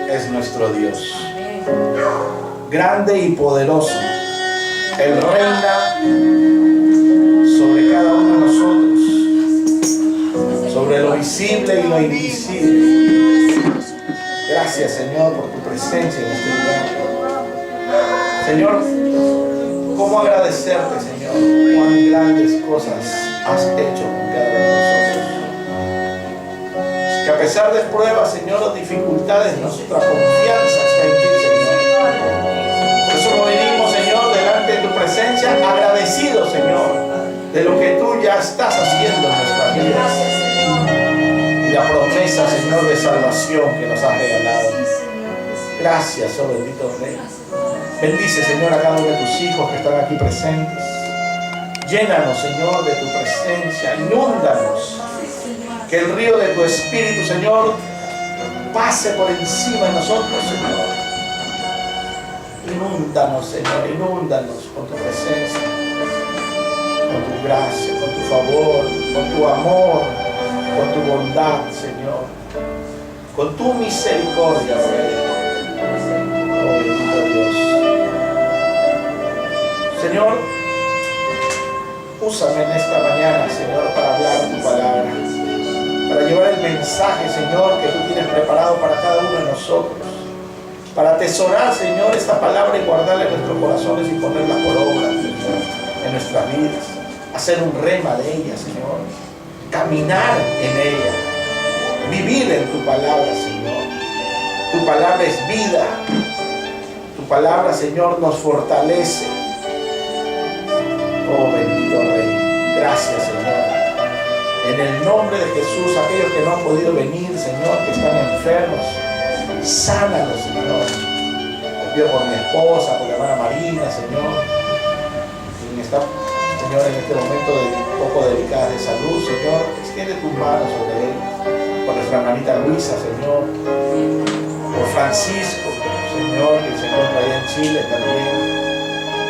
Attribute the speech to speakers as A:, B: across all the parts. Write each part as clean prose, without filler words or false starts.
A: es nuestro Dios. Grande y poderoso. Él reina sobre cada uno de nosotros, sobre lo visible y lo invisible. Gracias, Señor, por tu presencia en este lugar. Señor, ¿cómo agradecerte, Señor? Cuán grandes cosas has hecho con cada uno de nosotros. Que a pesar de pruebas, Señor, o dificultades, nuestra confianza está en ti, Señor. Por eso nos venimos, Señor, delante de tu presencia, agradecidos, Señor, de lo que tú ya estás haciendo en nuestras vidas. Y la promesa, Señor, de salvación que nos has regalado. Gracias, oh bendito Rey. Bendice, Señor, a cada uno de tus hijos que están aquí presentes. Llénanos, Señor, de tu presencia. Inúndanos. Que el río de tu Espíritu, Señor, pase por encima de nosotros, Señor. Inúndanos, Señor, inúndanos con tu presencia, con tu gracia, con tu favor, con tu amor, con tu bondad, Señor, con tu misericordia, Rey. Oh, bendito Dios. Señor, úsame en esta mañana, Señor, para hablar tu palabra, para llevar el mensaje, Señor, que tú tienes preparado para cada uno de nosotros, para atesorar, Señor, esta palabra y guardarla en nuestros corazones y ponerla por obra, Señor, en nuestras vidas, hacer un rema de ella, Señor, caminar en ella, vivir en tu palabra, Señor. Tu palabra es vida, tu palabra, Señor, nos fortalece. Oh, bendito Rey, gracias, Señor. En el nombre de Jesús, aquellos que no han podido venir, Señor, que están enfermos, sánalos, Señor. Te pido por mi esposa, por la hermana Marina, Señor, quien está, Señor, en este momento un poco delicada de salud, Señor. Extiende tus manos sobre él. Por nuestra hermanita Luisa, Señor. Por Francisco, Señor, que se encuentra allá en Chile también.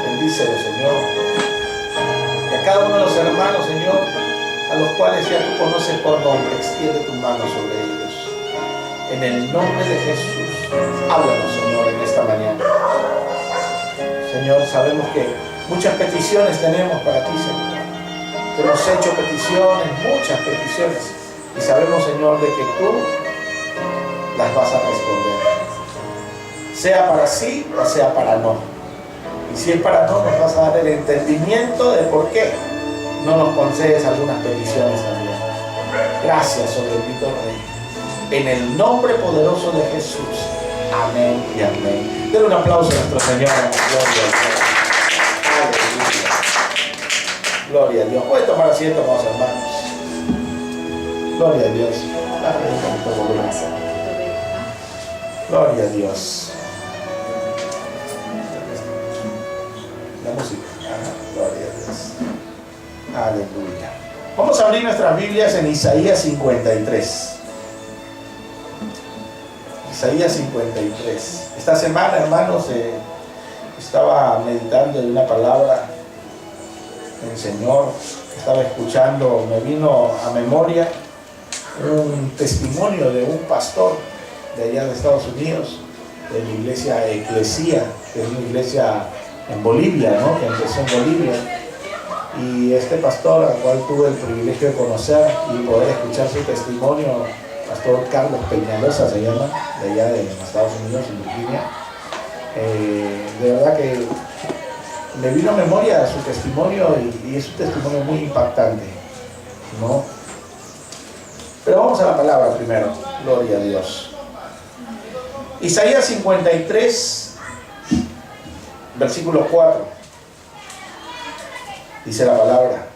A: Bendícelo, Señor. Y a cada uno de los hermanos, Señor, a los cuales ya tú conoces por nombre, extiende tus manos sobre ellos. En el nombre de Jesús, háblanos, Señor, en esta mañana. Señor, sabemos que muchas peticiones tenemos para ti, Señor. Te hemos hecho peticiones, muchas peticiones. Y sabemos, Señor, de que tú las vas a responder. Sea para sí o sea para no. Y si es para no, nos vas a dar el entendimiento de por qué no nos concedes algunas peticiones también. Gracias, oh bendito Rey. En el nombre poderoso de Jesús. Amén y amén. Denle un aplauso a nuestro Señor. Gloria a Dios. Aleluya. Gloria a Dios. Puede tomar asiento, amados hermanos. Gloria a Dios. Gloria a Dios. La música. Gloria a Dios. Aleluya. Vamos a abrir nuestras Biblias en Isaías 53. Isaías 53. Esta semana, hermanos, estaba meditando en una palabra del Señor. Estaba escuchando, me vino a memoria un testimonio de un pastor de allá de Estados Unidos, de la iglesia Eclesia, que es una iglesia en Bolivia, ¿no? Que empezó en Bolivia. Y este pastor, al cual tuve el privilegio de conocer y poder escuchar su testimonio, pastor Carlos Peñalosa se llama, de allá de Estados Unidos, en Virginia. De verdad que me vino a memoria su testimonio y es un testimonio muy impactante, ¿no? Pero vamos a la palabra primero. Gloria a Dios. Isaías 53, versículo 4. Dice la palabra: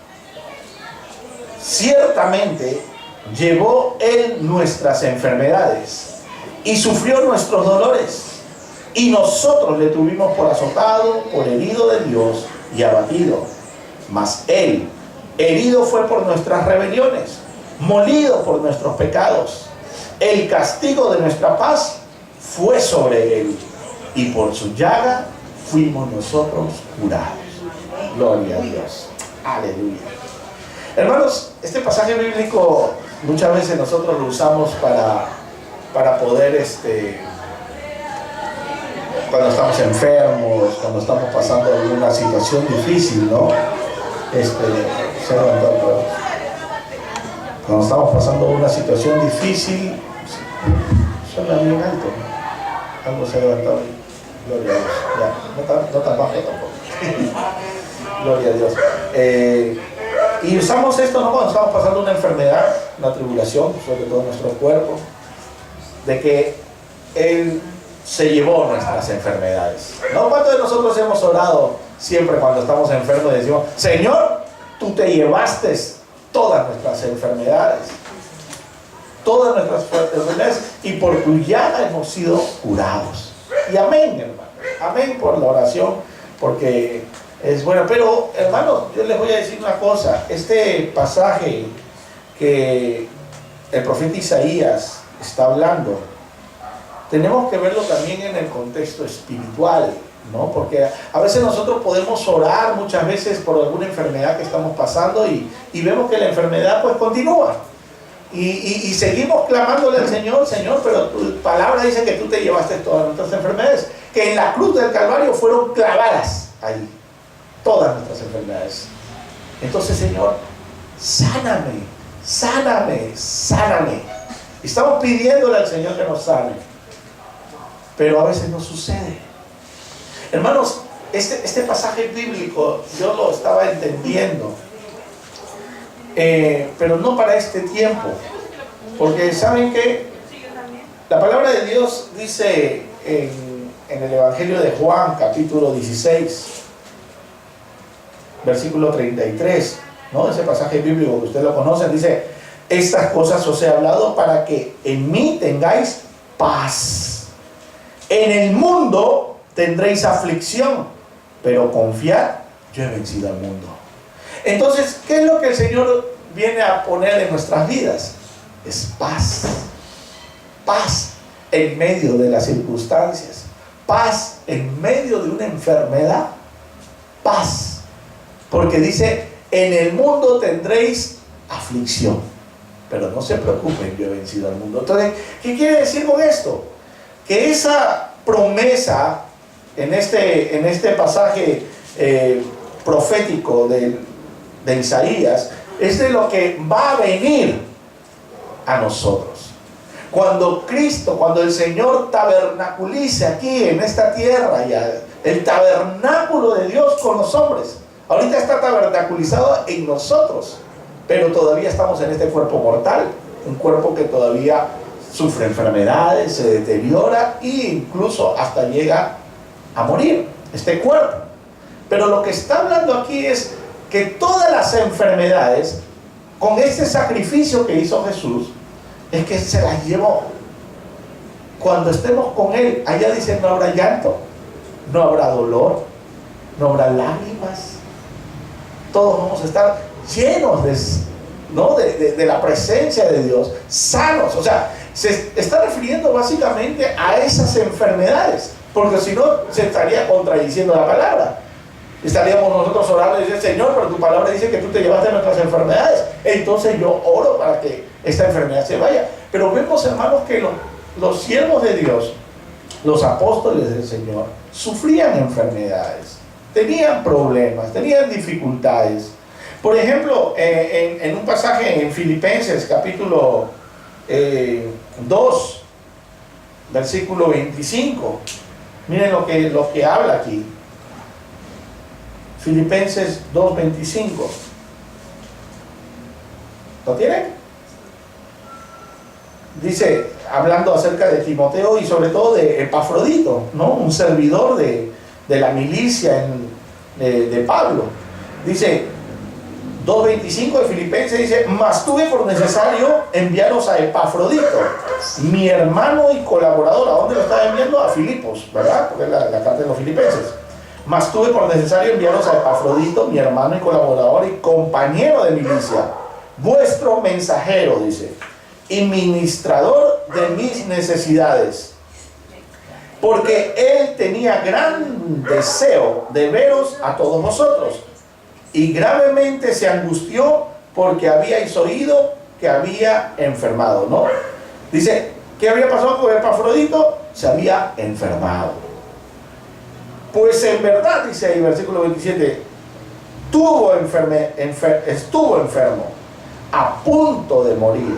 A: ciertamente llevó Él nuestras enfermedades y sufrió nuestros dolores, y nosotros le tuvimos por azotado, por herido de Dios y abatido. Mas Él herido fue por nuestras rebeliones, molido por nuestros pecados. El castigo de nuestra paz fue sobre Él, y por su llaga fuimos nosotros curados. Gloria a Dios. Aleluya. Hermanos, este pasaje bíblico muchas veces nosotros lo usamos para poder cuando estamos enfermos, cuando estamos pasando alguna situación difícil, ¿no? Se levantó el pueblo. Cuando estamos pasando una situación difícil, suena bien alto, ¿no? Algo se levantó. Gloria a Dios. Ya, no tan bajo tampoco. Gloria a Dios. Y usamos esto, ¿no? Cuando estamos pasando una enfermedad, una tribulación, sobre todo en nuestro cuerpo, de que Él se llevó nuestras enfermedades. ¿No? ¿Cuántos de nosotros hemos orado siempre cuando estamos enfermos y decimos, Señor, tú te llevaste todas nuestras enfermedades? Todas nuestras enfermedades, y por tu llaga hemos sido curados. Y amén, hermano. Amén por la oración, porque es bueno. Pero, hermanos, yo les voy a decir una cosa. Este pasaje que el profeta Isaías está hablando, tenemos que verlo también en el contexto espiritual, ¿no? Porque a veces nosotros podemos orar muchas veces por alguna enfermedad que estamos pasando y vemos que la enfermedad pues continúa. Y seguimos clamándole al Señor, Señor, pero tu palabra dice que tú te llevaste todas nuestras enfermedades, que en la cruz del Calvario fueron clavadas ahí, todas nuestras enfermedades. Entonces, Señor, sáname, sáname, sáname. Estamos pidiéndole al Señor que nos sane, pero a veces no sucede. Hermanos, este pasaje bíblico yo lo estaba entendiendo, pero no para este tiempo, porque saben que la palabra de Dios dice en el Evangelio de Juan, capítulo 16, versículo 33, ¿no? Ese pasaje bíblico que ustedes lo conocen, dice: estas cosas os he hablado para que en mí tengáis paz. En el mundo tendréis aflicción, pero confiad, yo he vencido al mundo. Entonces, ¿qué es lo que el Señor viene a poner en nuestras vidas? Es paz. Paz en medio de las circunstancias. Paz en medio de una enfermedad. Paz. Porque dice, en el mundo tendréis aflicción, pero no se preocupen, yo he vencido al mundo. Entonces, ¿qué quiere decir con esto? Que esa promesa en este pasaje profético de Isaías es de lo que va a venir a nosotros. Cuando Cristo, cuando el Señor tabernaculice aquí en esta tierra, ya el tabernáculo de Dios con los hombres, ahorita está tabernaculizado en nosotros, pero todavía estamos en este cuerpo mortal, un cuerpo que todavía sufre enfermedades, se deteriora e incluso hasta llega a morir este cuerpo. Pero lo que está hablando aquí es que todas las enfermedades, con este sacrificio que hizo Jesús, es que se las llevó. Cuando estemos con Él, allá dice, no habrá llanto, no habrá dolor, no habrá lágrimas. Todos vamos a estar llenos de la presencia de Dios, sanos. O sea, se está refiriendo básicamente a esas enfermedades, porque si no se estaría contradiciendo la palabra. Estaríamos nosotros orando y diciendo, Señor, pero tu palabra dice que tú te llevaste nuestras enfermedades, entonces yo oro para que esta enfermedad se vaya. Pero vemos, hermanos, que los siervos de Dios, los apóstoles del Señor, sufrían enfermedades, tenían problemas, tenían dificultades. Por ejemplo, en un pasaje en Filipenses capítulo 2, versículo 25, miren lo que habla aquí. Filipenses 2:25. ¿Lo tienen? Dice, hablando acerca de Timoteo y sobre todo de Epafrodito, ¿no? Un servidor de la milicia de Pablo. Dice 2:25 de Filipenses, dice: mas tuve por necesario enviaros a Epafrodito, mi hermano y colaborador. ¿A dónde lo estaba enviando? A Filipos, ¿verdad? Porque es la carta de los Filipenses. Mas tuve por necesario enviaros a Epafrodito, mi hermano y colaborador y compañero de milicia, vuestro mensajero, dice, y ministrador de mis necesidades, porque él tenía gran deseo de veros a todos vosotros, y gravemente se angustió porque habíais oído que había enfermado, ¿no? Dice, ¿qué había pasado con Epafrodito? Se había enfermado. Pues en verdad, dice ahí, versículo 27, estuvo enfermo, a punto de morir.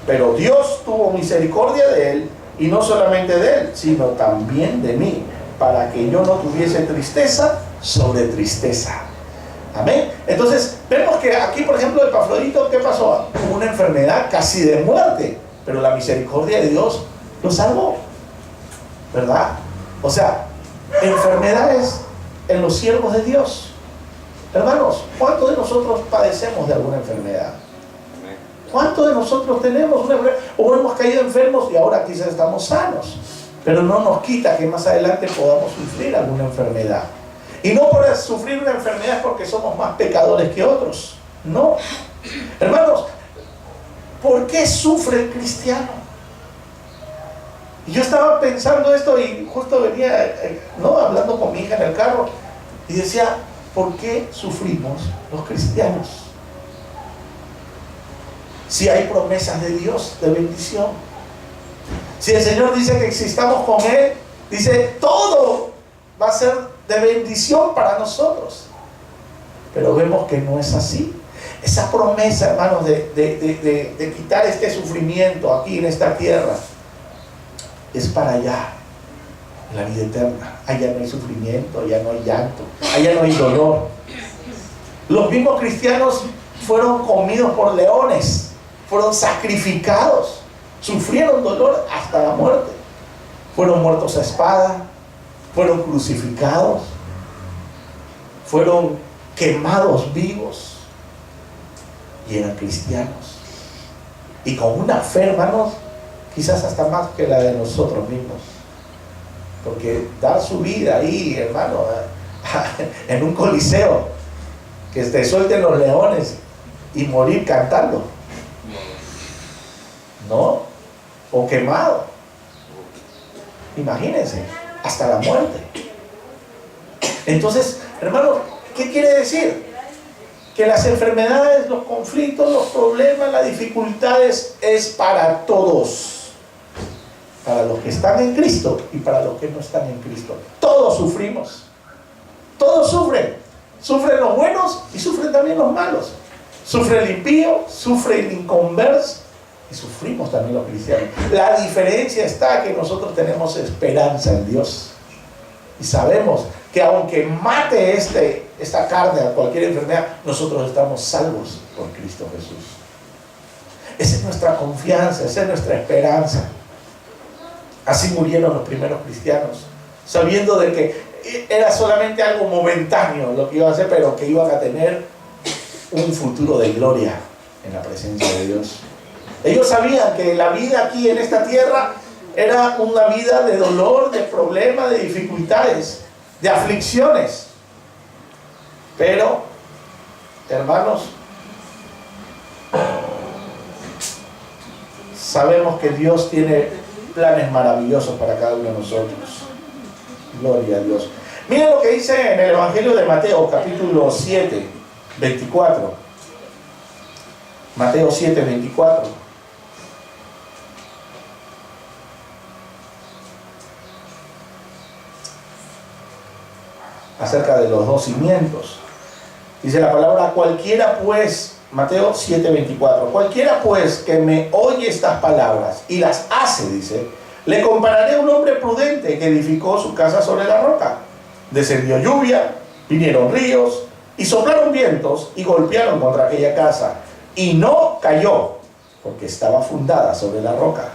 A: Pero Dios tuvo misericordia de él, y no solamente de él, sino también de mí, para que yo no tuviese tristeza sobre tristeza. Amén. Entonces, vemos que aquí, por ejemplo, Epafrodito, ¿qué pasó? Hubo una enfermedad casi de muerte, pero la misericordia de Dios lo salvó, ¿verdad? O sea, enfermedades en los siervos de Dios. Hermanos, ¿cuántos de nosotros padecemos de alguna enfermedad? ¿Cuántos de nosotros tenemos una enfermedad? O hemos caído enfermos y ahora quizás estamos sanos, pero no nos quita que más adelante podamos sufrir alguna enfermedad. Y no por sufrir una enfermedad porque somos más pecadores que otros. No. Hermanos, ¿por qué sufre el cristiano? Y yo estaba pensando esto y justo venía, hablando con mi hija en el carro y decía, ¿por qué sufrimos los cristianos? Si hay promesas de Dios de bendición. Si el Señor dice que existamos con Él, dice, todo va a ser de bendición para nosotros. Pero vemos que no es así. Esa promesa, hermanos, de quitar este sufrimiento aquí en esta tierra, es para allá, en la vida eterna. Allá no hay sufrimiento, allá no hay llanto, allá no hay dolor. Los mismos cristianos fueron comidos por leones, fueron sacrificados, sufrieron dolor hasta la muerte, fueron muertos a espada, fueron crucificados, fueron quemados vivos, y eran cristianos, y con una fe, hermanos, quizás hasta más que la de nosotros mismos, porque dar su vida ahí, hermano, en un coliseo, que te suelten los leones y morir cantando, ¿no? O quemado, imagínense, hasta la muerte. Entonces, hermano, ¿qué quiere decir? Que las enfermedades, los conflictos, los problemas, las dificultades es para todos, para los que están en Cristo y para los que no están en Cristo. Todos sufrimos, todos sufren los buenos y sufren también los malos, sufre el impío, sufre el inconverso y sufrimos también los cristianos. La diferencia está que nosotros tenemos esperanza en Dios y sabemos que aunque mate esta carne a cualquier enfermedad, nosotros estamos salvos por Cristo Jesús. Esa es nuestra confianza, esa es nuestra esperanza. Así murieron los primeros cristianos, sabiendo de que era solamente algo momentáneo lo que iba a hacer, pero que iban a tener un futuro de gloria en la presencia de Dios. Ellos sabían que la vida aquí en esta tierra era una vida de dolor, de problemas, de dificultades, de aflicciones. Pero, hermanos, sabemos que Dios tiene planes maravillosos para cada uno de nosotros. Gloria a Dios. Miren lo que dice en el Evangelio de Mateo, capítulo 7, 24. Mateo 7, 24. Acerca de los dos cimientos. Dice la palabra, cualquiera pues, Mateo 7:24, cualquiera pues que me oye estas palabras y las hace, dice, le compararé a un hombre prudente que edificó su casa sobre la roca. Descendió lluvia, vinieron ríos y soplaron vientos y golpearon contra aquella casa y no cayó porque estaba fundada sobre la roca.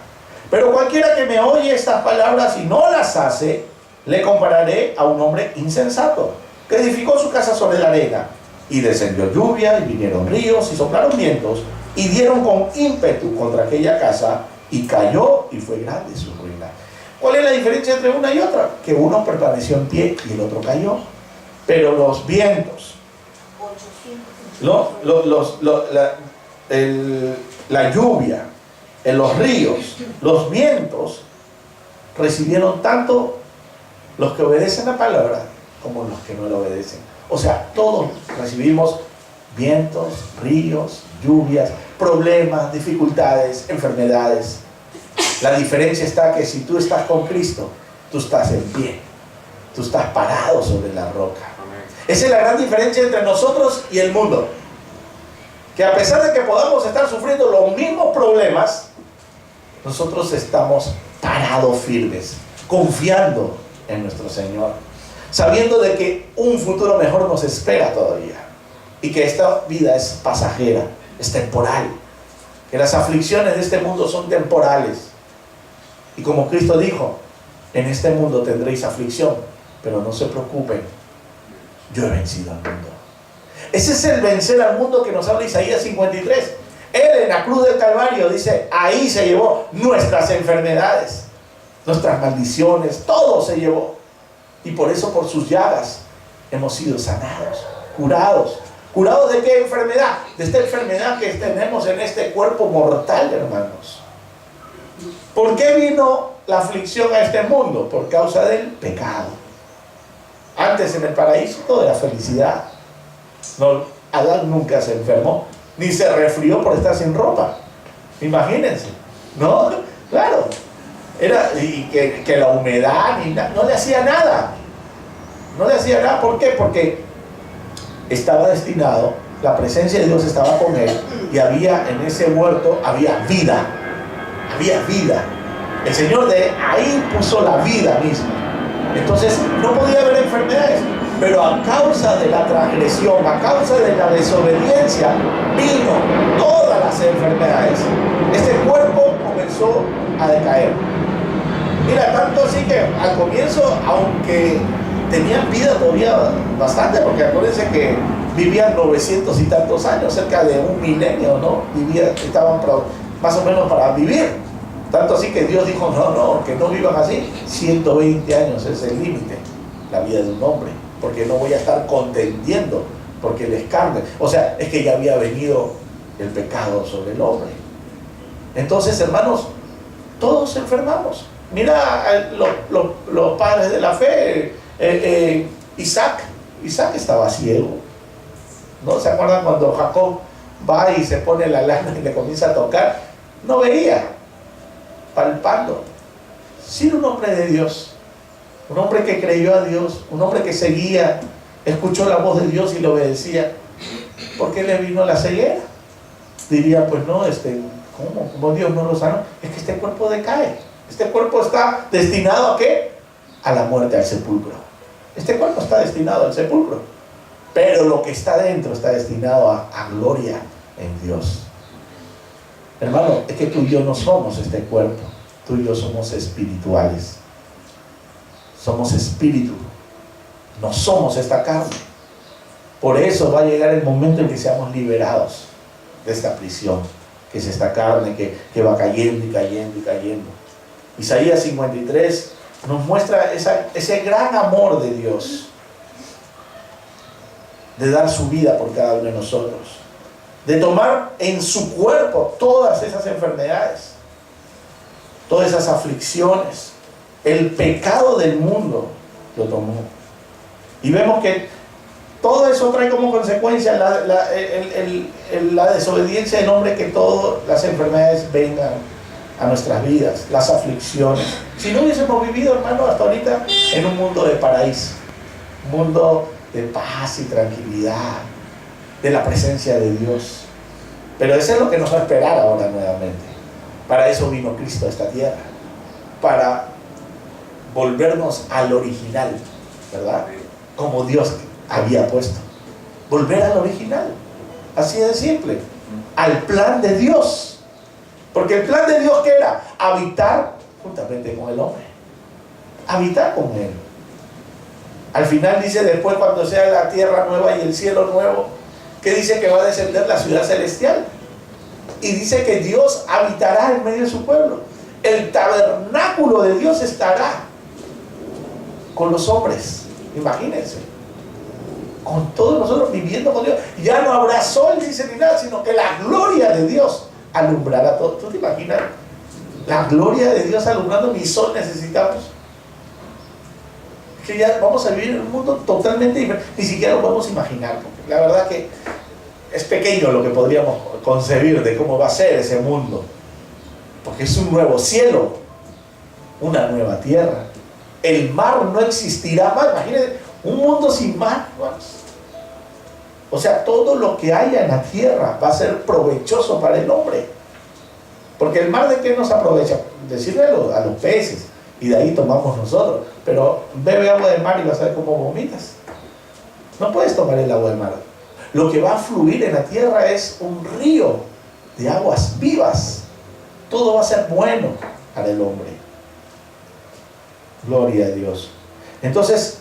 A: Pero cualquiera que me oye estas palabras y no las hace, le compararé a un hombre insensato que edificó su casa sobre la arena, y descendió lluvia y vinieron ríos y soplaron vientos y dieron con ímpetu contra aquella casa y cayó y fue grande su ruina. ¿Cuál es la diferencia entre una y otra? Que uno permaneció en pie y el otro cayó. Pero los vientos, la lluvia, los ríos, los vientos recibieron tanto los que obedecen la palabra como los que no la obedecen. O sea, todos recibimos vientos, ríos, lluvias, problemas, dificultades, enfermedades. La diferencia está que si tú estás con Cristo, tú estás en pie. Tú estás parado sobre la roca. Esa es la gran diferencia entre nosotros y el mundo. Que a pesar de que podamos estar sufriendo los mismos problemas, nosotros estamos parados firmes, confiando en nuestro Señor, sabiendo de que un futuro mejor nos espera todavía y que esta vida es pasajera, es temporal, que las aflicciones de este mundo son temporales. Y como Cristo dijo, en este mundo tendréis aflicción, pero no se preocupen, yo he vencido al mundo. Ese es el vencer al mundo que nos habla Isaías 53. Él en la cruz del Calvario dice, ahí se llevó nuestras enfermedades, nuestras maldiciones, todo se llevó. Y por eso, por sus llagas, hemos sido sanados, curados. ¿Curados de qué enfermedad? De esta enfermedad que tenemos en este cuerpo mortal, hermanos. ¿Por qué vino la aflicción a este mundo? Por causa del pecado. Antes en el paraíso todo era felicidad. No, Adán nunca se enfermó, ni se resfrió por estar sin ropa. Imagínense, ¿no? Claro. Era, y que la humedad no le hacía nada. No le hacía nada. ¿Por qué? Porque estaba destinado, la presencia de Dios estaba con él, y había en ese huerto, había vida. Había vida. El Señor de ahí puso la vida misma. Entonces no podía haber enfermedades. Pero a causa de la transgresión, a causa de la desobediencia, vino todas las enfermedades. Este cuerpo comenzó a decaer. Mira, tanto así que al comienzo, aunque tenían vida todavía bastante, porque acuérdense que vivían 900 y tantos años, cerca de un milenio, ¿no? Estaban más o menos para vivir. Tanto así que Dios dijo, no, que no vivan así. 120 años es el límite, la vida de un hombre. Porque no voy a estar contendiendo porque les cargue. O sea, es que ya había venido el pecado sobre el hombre. Entonces, hermanos, todos enfermamos. Mira los padres de la fe. Isaac estaba ciego, ¿no? ¿Se acuerdan cuando Jacob va y se pone la lana y le comienza a tocar? No veía, palpando. Sí, era un hombre de Dios. Un hombre que creyó a Dios, un hombre que seguía, escuchó la voz de Dios y le obedecía. ¿Por qué le vino la ceguera? Diría, pues no, ¿cómo Dios no lo sanó? Es que este cuerpo decae. Este cuerpo está destinado ¿a qué? A la muerte, al sepulcro. Este cuerpo está destinado al sepulcro. Pero lo que está dentro está destinado a gloria en Dios. Hermano, es que tú y yo no somos este cuerpo. Tú y yo somos espirituales. Somos espíritu, no somos esta carne. Por eso va a llegar el momento en que seamos liberados de esta prisión, que es esta carne que va cayendo y cayendo y cayendo. Isaías 53 nos muestra ese gran amor de Dios, de dar su vida por cada uno de nosotros, de tomar en su cuerpo todas esas enfermedades, todas esas aflicciones. El pecado del mundo lo tomó. Y vemos que todo eso trae como consecuencia la desobediencia del hombre, que todas las enfermedades vengan a nuestras vidas, las aflicciones. Si no hubiésemos vivido, hermano, hasta ahorita en un mundo de paraíso, un mundo de paz y tranquilidad, de la presencia de Dios. Pero eso es lo que nos va a esperar ahora nuevamente. Para eso vino Cristo a esta tierra, para volvernos al original, ¿verdad? Como Dios había puesto. Volver al original. Así de simple. Al plan de Dios. Porque el plan de Dios, ¿qué era? Habitar juntamente con el hombre. Habitar con él. Al final dice, después, cuando sea la tierra nueva y el cielo nuevo, que dice que va a descender la ciudad celestial. Y dice que Dios habitará en medio de su pueblo. El tabernáculo de Dios estará con los hombres, imagínense, con todos nosotros viviendo con Dios. Ya no habrá sol, dice, ni nada, sino que la gloria de Dios alumbrará todo. ¿Tú te imaginas la gloria de Dios alumbrando? Ni sol necesitamos. Que ya vamos a vivir en un mundo totalmente diferente, ni siquiera lo podemos imaginar, porque la verdad que es pequeño lo que podríamos concebir de cómo va a ser ese mundo, porque es un nuevo cielo, una nueva tierra. El mar no existirá más. Imagínense, un mundo sin mar, hermanos. O sea, todo lo que haya en la tierra va a ser provechoso para el hombre. Porque el mar, ¿de qué nos aprovecha? Decirle a los peces, y de ahí tomamos nosotros. Pero bebe agua de mar y vas a ver cómo vomitas. No puedes tomar el agua de mar. Lo que va a fluir en la tierra es un río de aguas vivas. Todo va a ser bueno para el hombre. Gloria a Dios. Entonces,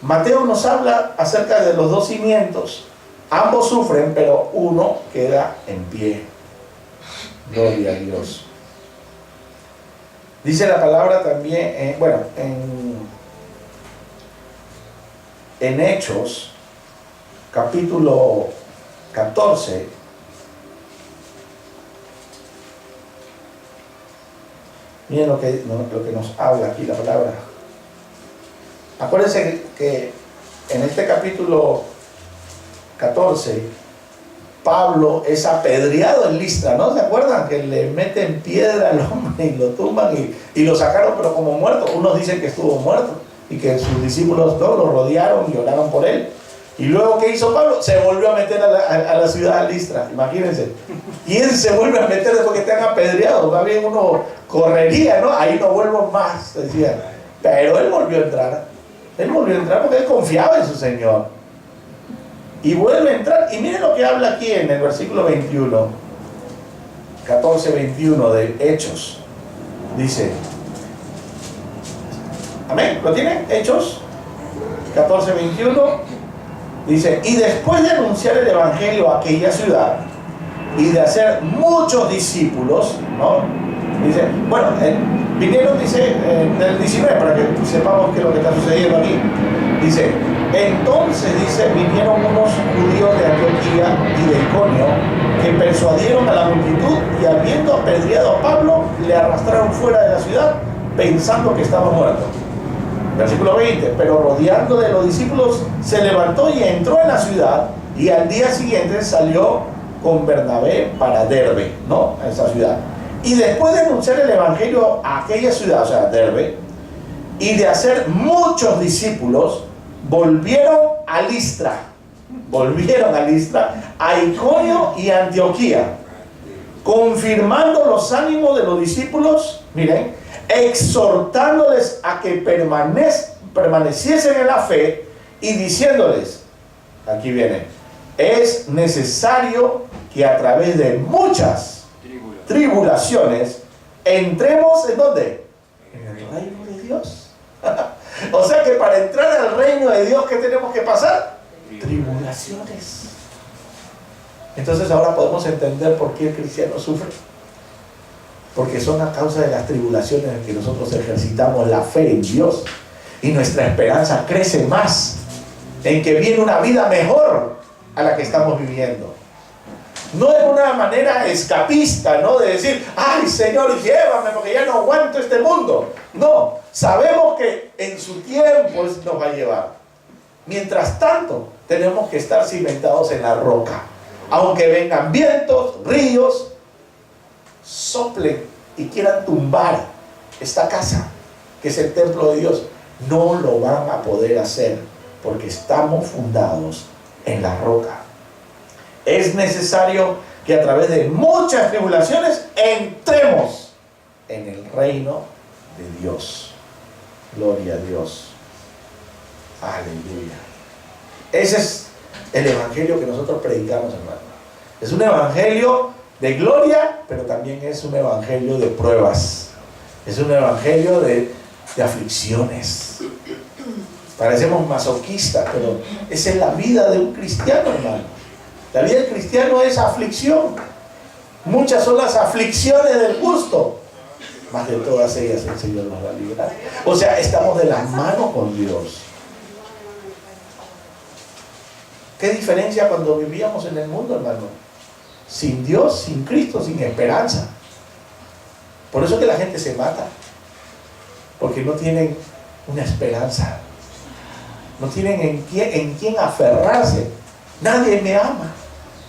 A: Mateo nos habla acerca de los dos cimientos. Ambos sufren, pero uno queda en pie. Gloria a Dios. Dice la palabra también, en Hechos, capítulo 14, miren lo que nos habla aquí la palabra. Acuérdense que en este capítulo 14, Pablo es apedreado en Listra, ¿no? ¿Se acuerdan? Que le meten piedra al hombre y lo tumban y lo sacaron, pero como muerto. Unos dicen que estuvo muerto y que sus discípulos lo rodearon y oraron por él. Y luego, ¿qué hizo Pablo? Se volvió a meter a la ciudad de Listra, imagínense. ¿Quién se vuelve a meter después que te han apedreado? Más bien uno correría, ¿no? Ahí no vuelvo más, decían. Pero él volvió a entrar. Él volvió a entrar porque él confiaba en su Señor. Y vuelve a entrar. Y miren lo que habla aquí en el versículo 21. 14-21 de Hechos. Dice. Amén. ¿Lo tienen? Hechos 14-21. Dice, y después de anunciar el evangelio a aquella ciudad y de hacer muchos discípulos, ¿no? Dice, bueno, vinieron, dice, del 19, para que sepamos qué es lo que está sucediendo aquí. Dice, entonces, dice, vinieron unos judíos de Antioquía y de Iconio que persuadieron a la multitud y habiendo apedreado a Pablo, le arrastraron fuera de la ciudad pensando que estaba muerto. Versículo 20, pero rodeando de los discípulos se levantó y entró en la ciudad y al día siguiente salió con Bernabé para Derbe, ¿no? A esa ciudad. Y después de anunciar el evangelio a aquella ciudad, o sea, Derbe, y de hacer muchos discípulos, volvieron a Listra, a Iconio y Antioquía, confirmando los ánimos de los discípulos, miren, exhortándoles a que permaneciesen en la fe y diciéndoles, aquí viene, es necesario que a través de muchas tribulaciones entremos ¿en dónde? En el reino de Dios. O sea que para entrar al reino de Dios, ¿qué tenemos que pasar? Tribulaciones. Entonces ahora podemos entender por qué el cristiano sufre. Porque son a causa de las tribulaciones en que nosotros ejercitamos la fe en Dios y nuestra esperanza crece más en que viene una vida mejor a la que estamos viviendo. No es una manera escapista, ¿no? De decir, ay Señor, llévame porque ya no aguanto este mundo. No, sabemos que en su tiempo nos va a llevar. Mientras tanto, tenemos que estar cimentados en la roca. Aunque vengan vientos, ríos, soplen y quieran tumbar esta casa, que es el templo de Dios, no lo van a poder hacer porque estamos fundados en la roca. Es necesario que a través de muchas tribulaciones entremos en el reino de Dios. Gloria a Dios. Aleluya. Ese es el evangelio que nosotros predicamos, hermano. Es un evangelio de gloria, pero también es un evangelio de pruebas. Es un evangelio de aflicciones. Parecemos masoquistas, pero esa es la vida de un cristiano, hermano. La vida del cristiano es aflicción. Muchas son las aflicciones del justo, mas de todas ellas el Señor nos va a librar. O sea, estamos de la mano con Dios. ¿Qué diferencia cuando vivíamos en el mundo, hermano? Sin Dios, sin Cristo, sin esperanza. Por eso que la gente se mata, porque no tienen una esperanza, no tienen en quién aferrarse. Nadie me ama,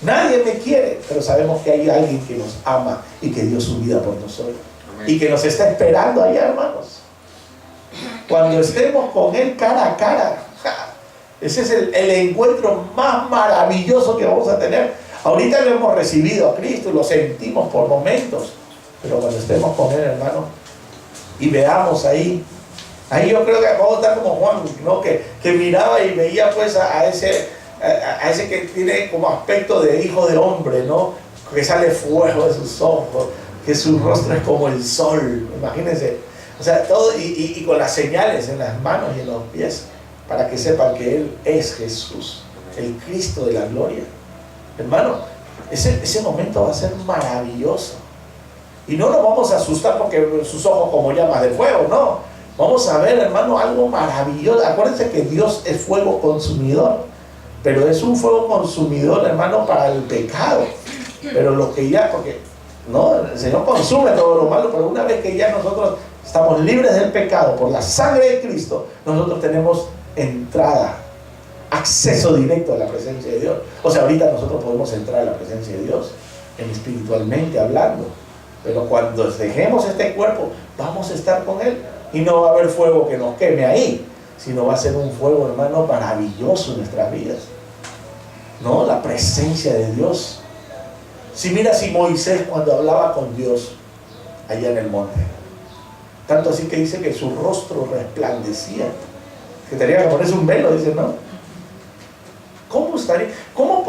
A: nadie me quiere, pero sabemos que hay alguien que nos ama y que dio su vida por nosotros. Amén. Y que nos está esperando allá, hermanos. Cuando estemos con Él cara a cara, ese es el encuentro más maravilloso que vamos a tener. Ahorita lo hemos recibido a Cristo y lo sentimos por momentos, pero cuando estemos con Él, hermano, y veamos ahí yo creo que vamos a estar como Juan, ¿no? que miraba y veía pues a ese que tiene como aspecto de hijo de hombre, ¿no? Que sale fuego de sus ojos, que su rostro es como el sol, imagínense, o sea, todo, y con las señales en las manos y en los pies, para que sepan que Él es Jesús, el Cristo de la gloria. Hermano, ese momento va a ser maravilloso, y no nos vamos a asustar porque sus ojos como llamas de fuego, no. Vamos a ver, hermano, algo maravilloso. Acuérdense que Dios es fuego consumidor, pero es un fuego consumidor, hermano, para el pecado. Pero lo que ya, porque no, el Señor consume todo lo malo, pero una vez que ya nosotros estamos libres del pecado por la sangre de Cristo, nosotros tenemos entrada, acceso directo a la presencia de Dios. O sea, ahorita nosotros podemos entrar a la presencia de Dios, espiritualmente hablando, pero cuando dejemos este cuerpo, vamos a estar con Él. Y no va a haber fuego que nos queme ahí, sino va a ser un fuego, hermano, maravilloso en nuestras vidas, ¿no? La presencia de Dios. Si Moisés cuando hablaba con Dios allá en el monte, tanto así que dice que su rostro resplandecía, que tenía que ponerse un velo, dice, ¿no? ¿Cómo estaría? ¿Cómo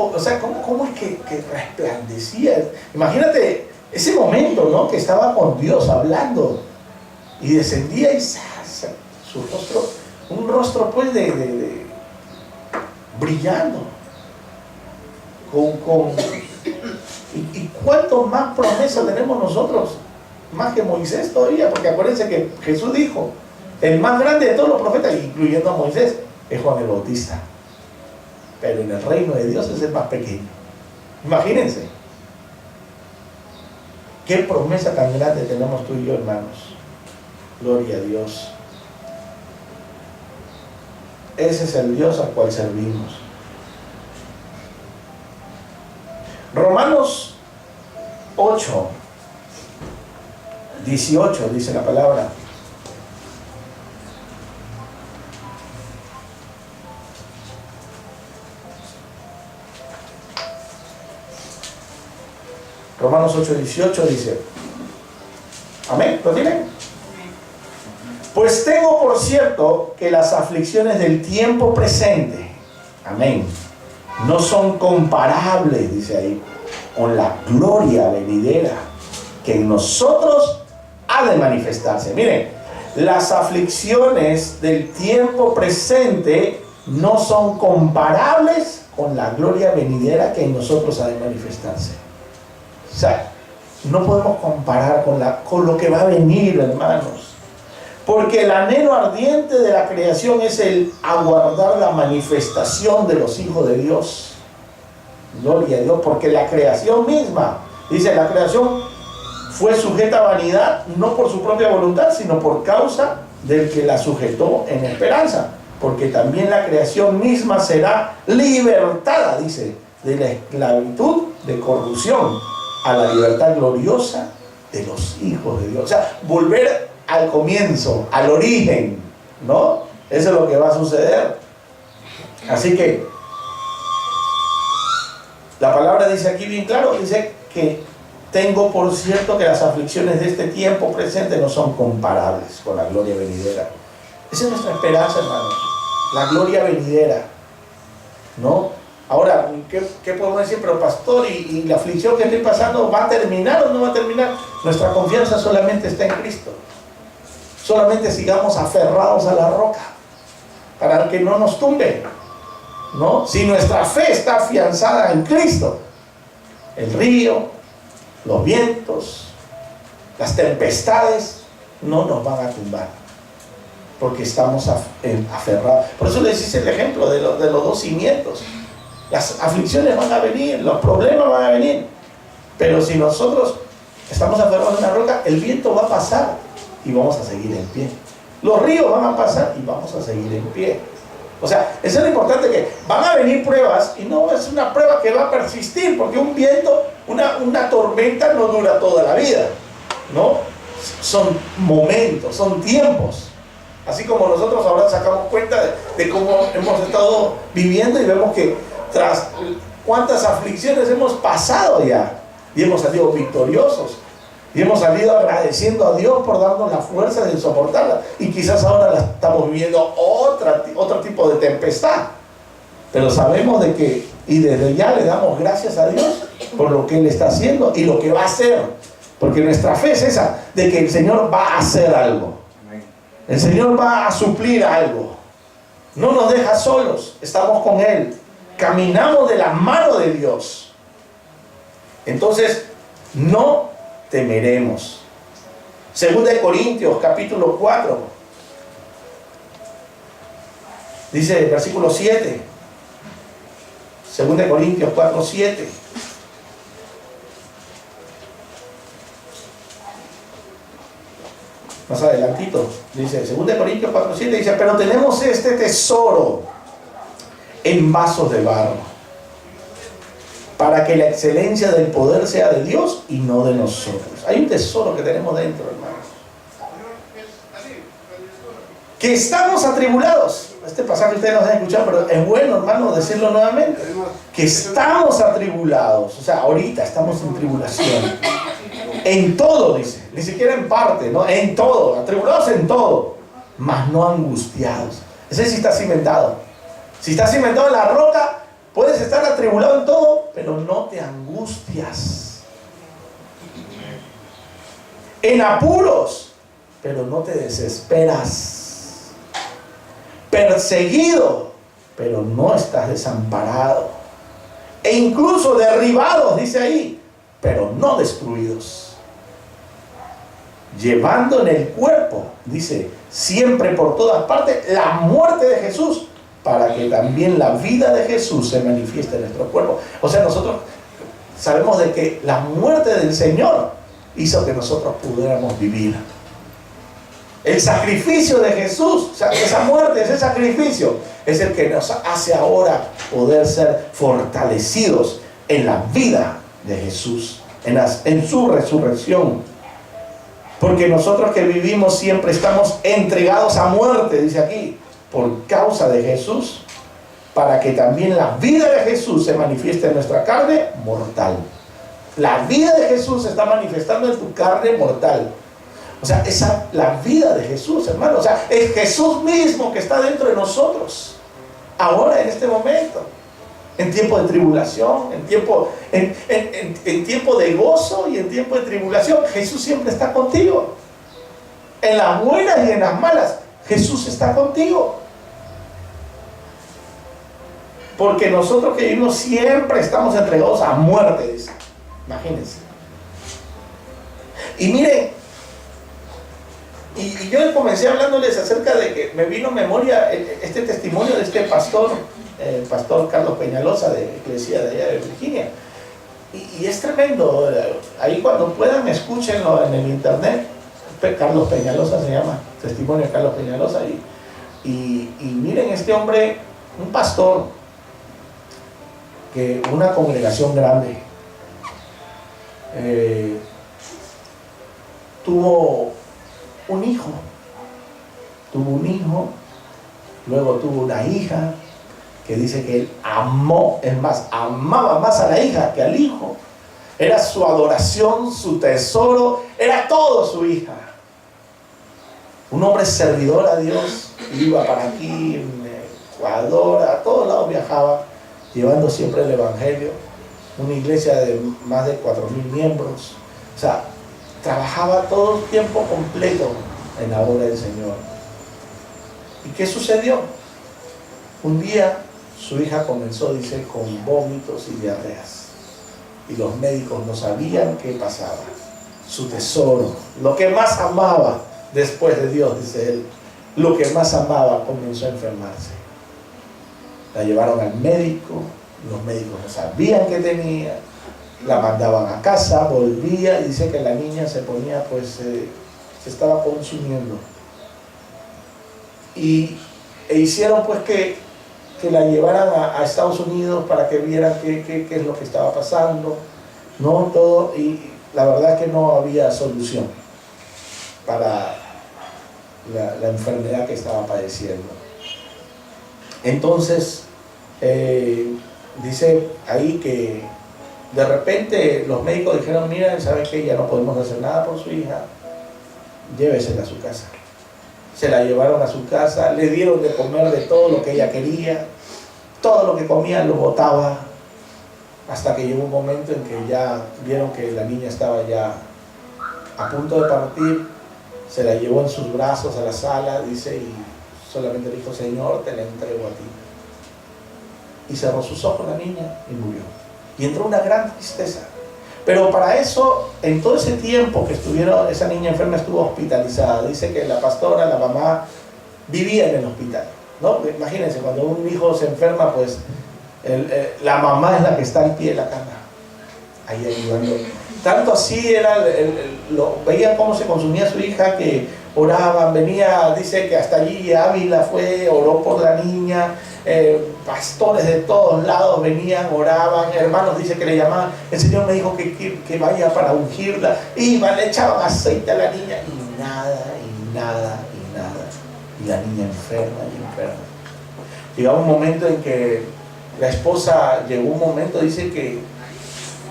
A: es que resplandecía? Imagínate ese momento, ¿no? Que estaba con Dios hablando. Y descendía y su rostro, un rostro pues de brillando. Y cuánto más promesa tenemos nosotros, más que Moisés todavía, porque acuérdense que Jesús dijo, el más grande de todos los profetas, incluyendo a Moisés, es Juan el Bautista. Pero en el reino de Dios es el más pequeño. Imagínense. Qué promesa tan grande tenemos tú y yo, hermanos. Gloria a Dios. Ese es el Dios al cual servimos. Romanos 8, 18 dice la palabra. Romanos 8, 18 dice, amén, ¿lo tienen? Pues tengo por cierto que las aflicciones del tiempo presente, amén, no son comparables, dice ahí, con la gloria venidera que en nosotros ha de manifestarse. Miren, las aflicciones del tiempo presente no son comparables con la gloria venidera que en nosotros ha de manifestarse. O sea, no podemos comparar con lo que va a venir, hermanos. Porque el anhelo ardiente de la creación es el aguardar la manifestación de los hijos de Dios. Gloria a Dios, porque la creación misma, dice, la creación fue sujeta a vanidad, no por su propia voluntad, sino por causa del que la sujetó en esperanza. Porque también la creación misma será libertada, dice, de la esclavitud de corrupción a la libertad gloriosa de los hijos de Dios. O sea, volver al comienzo, al origen, ¿no? Eso es lo que va a suceder. Así que la palabra dice aquí bien claro, dice que tengo por cierto que las aflicciones de este tiempo presente no son comparables con la gloria venidera. Esa es nuestra esperanza, hermanos, la gloria venidera, ¿no? Ahora, ¿qué podemos decir? Pero pastor, ¿y la aflicción que estoy pasando va a terminar o no va a terminar? Nuestra confianza solamente está en Cristo. Solamente sigamos aferrados a la roca para que no nos tumbe, ¿no? Si nuestra fe está afianzada en Cristo, el río, los vientos, las tempestades no nos van a tumbar, porque estamos aferrados. Por eso les hice el ejemplo de los dos cimientos. Las aflicciones van a venir, los problemas van a venir, pero si nosotros estamos aferrados en la roca, el viento va a pasar y vamos a seguir en pie. Los ríos van a pasar y vamos a seguir en pie. O sea, eso es lo importante, que van a venir pruebas y no es una prueba que va a persistir, porque un viento, una tormenta no dura toda la vida, ¿no? Son momentos, son tiempos. Así como nosotros ahora sacamos cuenta de cómo hemos estado viviendo y vemos que tras cuántas aflicciones hemos pasado ya y hemos salido victoriosos y hemos salido agradeciendo a Dios por darnos la fuerza de soportarla, y quizás ahora la estamos viviendo otro tipo de tempestad, pero sabemos de que, y desde ya le damos gracias a Dios por lo que Él está haciendo y lo que va a hacer, porque nuestra fe es esa, de que el Señor va a hacer algo. El Señor va a suplir algo. No nos deja solos, estamos con Él, caminamos de la mano de Dios. Entonces no temeremos. 2 Corintios capítulo 4 dice, versículo 7. 2 Corintios 4, 7. Más adelantito, dice 2 Corintios 4, 7, dice, pero tenemos este tesoro en vasos de barro, para que la excelencia del poder sea de Dios y no de nosotros. Hay un tesoro que tenemos dentro, hermanos. Que estamos atribulados. Este pasaje ustedes no han escuchado, pero es bueno, hermano, decirlo nuevamente. Que estamos atribulados. O sea, ahorita estamos en tribulación. En todo, dice. Ni siquiera en parte, ¿no? En todo. Atribulados en todo. Mas no angustiados. Ese sí está cimentado. Si está cimentado en la roca, puedes estar atribulado en todo, pero no te angustias. En apuros, pero no te desesperas. Perseguido, pero no estás desamparado. E incluso derribados, dice ahí, pero no destruidos. Llevando en el cuerpo, dice, siempre por todas partes, la muerte de Jesús, para que también la vida de Jesús se manifieste en nuestro cuerpo. O sea, nosotros sabemos de que la muerte del Señor hizo que nosotros pudiéramos vivir. El sacrificio de Jesús, o sea, esa muerte, ese sacrificio, es el que nos hace ahora poder ser fortalecidos en la vida de Jesús, en su resurrección. Porque nosotros que vivimos siempre estamos entregados a muerte, dice aquí, por causa de Jesús, para que también la vida de Jesús se manifieste en nuestra carne mortal. La vida de Jesús se está manifestando en tu carne mortal. O sea, la vida de Jesús, hermano. O sea, es Jesús mismo que está dentro de nosotros. Ahora, en este momento. En tiempo de tribulación, en tiempo de gozo y en tiempo de tribulación. Jesús siempre está contigo. En las buenas y en las malas, Jesús está contigo. Porque nosotros que vivimos siempre estamos entregados a muerte, dice. Imagínense. Y miren, y yo comencé hablándoles acerca de que me vino a memoria este testimonio de este pastor, el pastor Carlos Peñalosa, de la iglesia de allá de Virginia. Y es tremendo. Ahí cuando puedan, escúchenlo en el internet. Carlos Peñalosa se llama, testimonio de Carlos Peñalosa. Y miren, este hombre, un pastor, que una congregación grande, tuvo un hijo, luego tuvo una hija, que dice que él amó, es más, amaba más a la hija que al hijo. Era su adoración, su tesoro, era todo su hija. Un hombre servidor a Dios, iba para aquí, en Ecuador, a todos lados viajaba, llevando siempre el evangelio. Una iglesia de más de 4,000 miembros. O sea, trabajaba todo el tiempo completo en la obra del Señor. ¿Y qué sucedió? Un día su hija comenzó, dice, con vómitos y diarreas. Y los médicos no sabían qué pasaba. Su tesoro, lo que más amaba después de Dios, dice él, lo que más amaba, comenzó a enfermarse. La llevaron al médico, los médicos no sabían qué tenía, la mandaban a casa, volvía y dice que la niña se ponía, pues, se estaba consumiendo. E hicieron pues que la llevaran a Estados Unidos para que vieran qué es lo que estaba pasando, ¿no? Todo, y la verdad es que no había solución para la enfermedad que estaba padeciendo. Entonces, dice ahí que de repente los médicos dijeron, mira, ¿saben qué? Ya no podemos hacer nada por su hija, llévesela a su casa. Se la llevaron a su casa, le dieron de comer de todo lo que ella quería, todo lo que comía lo botaba, hasta que llegó un momento en que ya vieron que la niña estaba ya a punto de partir. Se la llevó en sus brazos a la sala, dice, y solamente le dijo, Señor, te la entrego a ti. Y cerró sus ojos la niña y murió. Y entró una gran tristeza. Pero para eso, en todo ese tiempo que estuvieron, esa niña enferma estuvo hospitalizada. Dice que la pastora, la mamá, vivía en el hospital, ¿no? Imagínense, cuando un hijo se enferma, pues la mamá es la que está al pie de la cama, ahí ayudando. Tanto así era, veían cómo se consumía su hija, que oraban, venía, dice que hasta allí Ávila fue, oró por la niña, pastores de todos lados venían, oraban, hermanos, dice que le llamaban, el Señor me dijo que vaya para ungirla, iban, le echaban aceite a la niña, y nada, y nada, y nada, y la niña enferma y enferma. Llegaba un momento en que la esposa, llegó un momento, dice que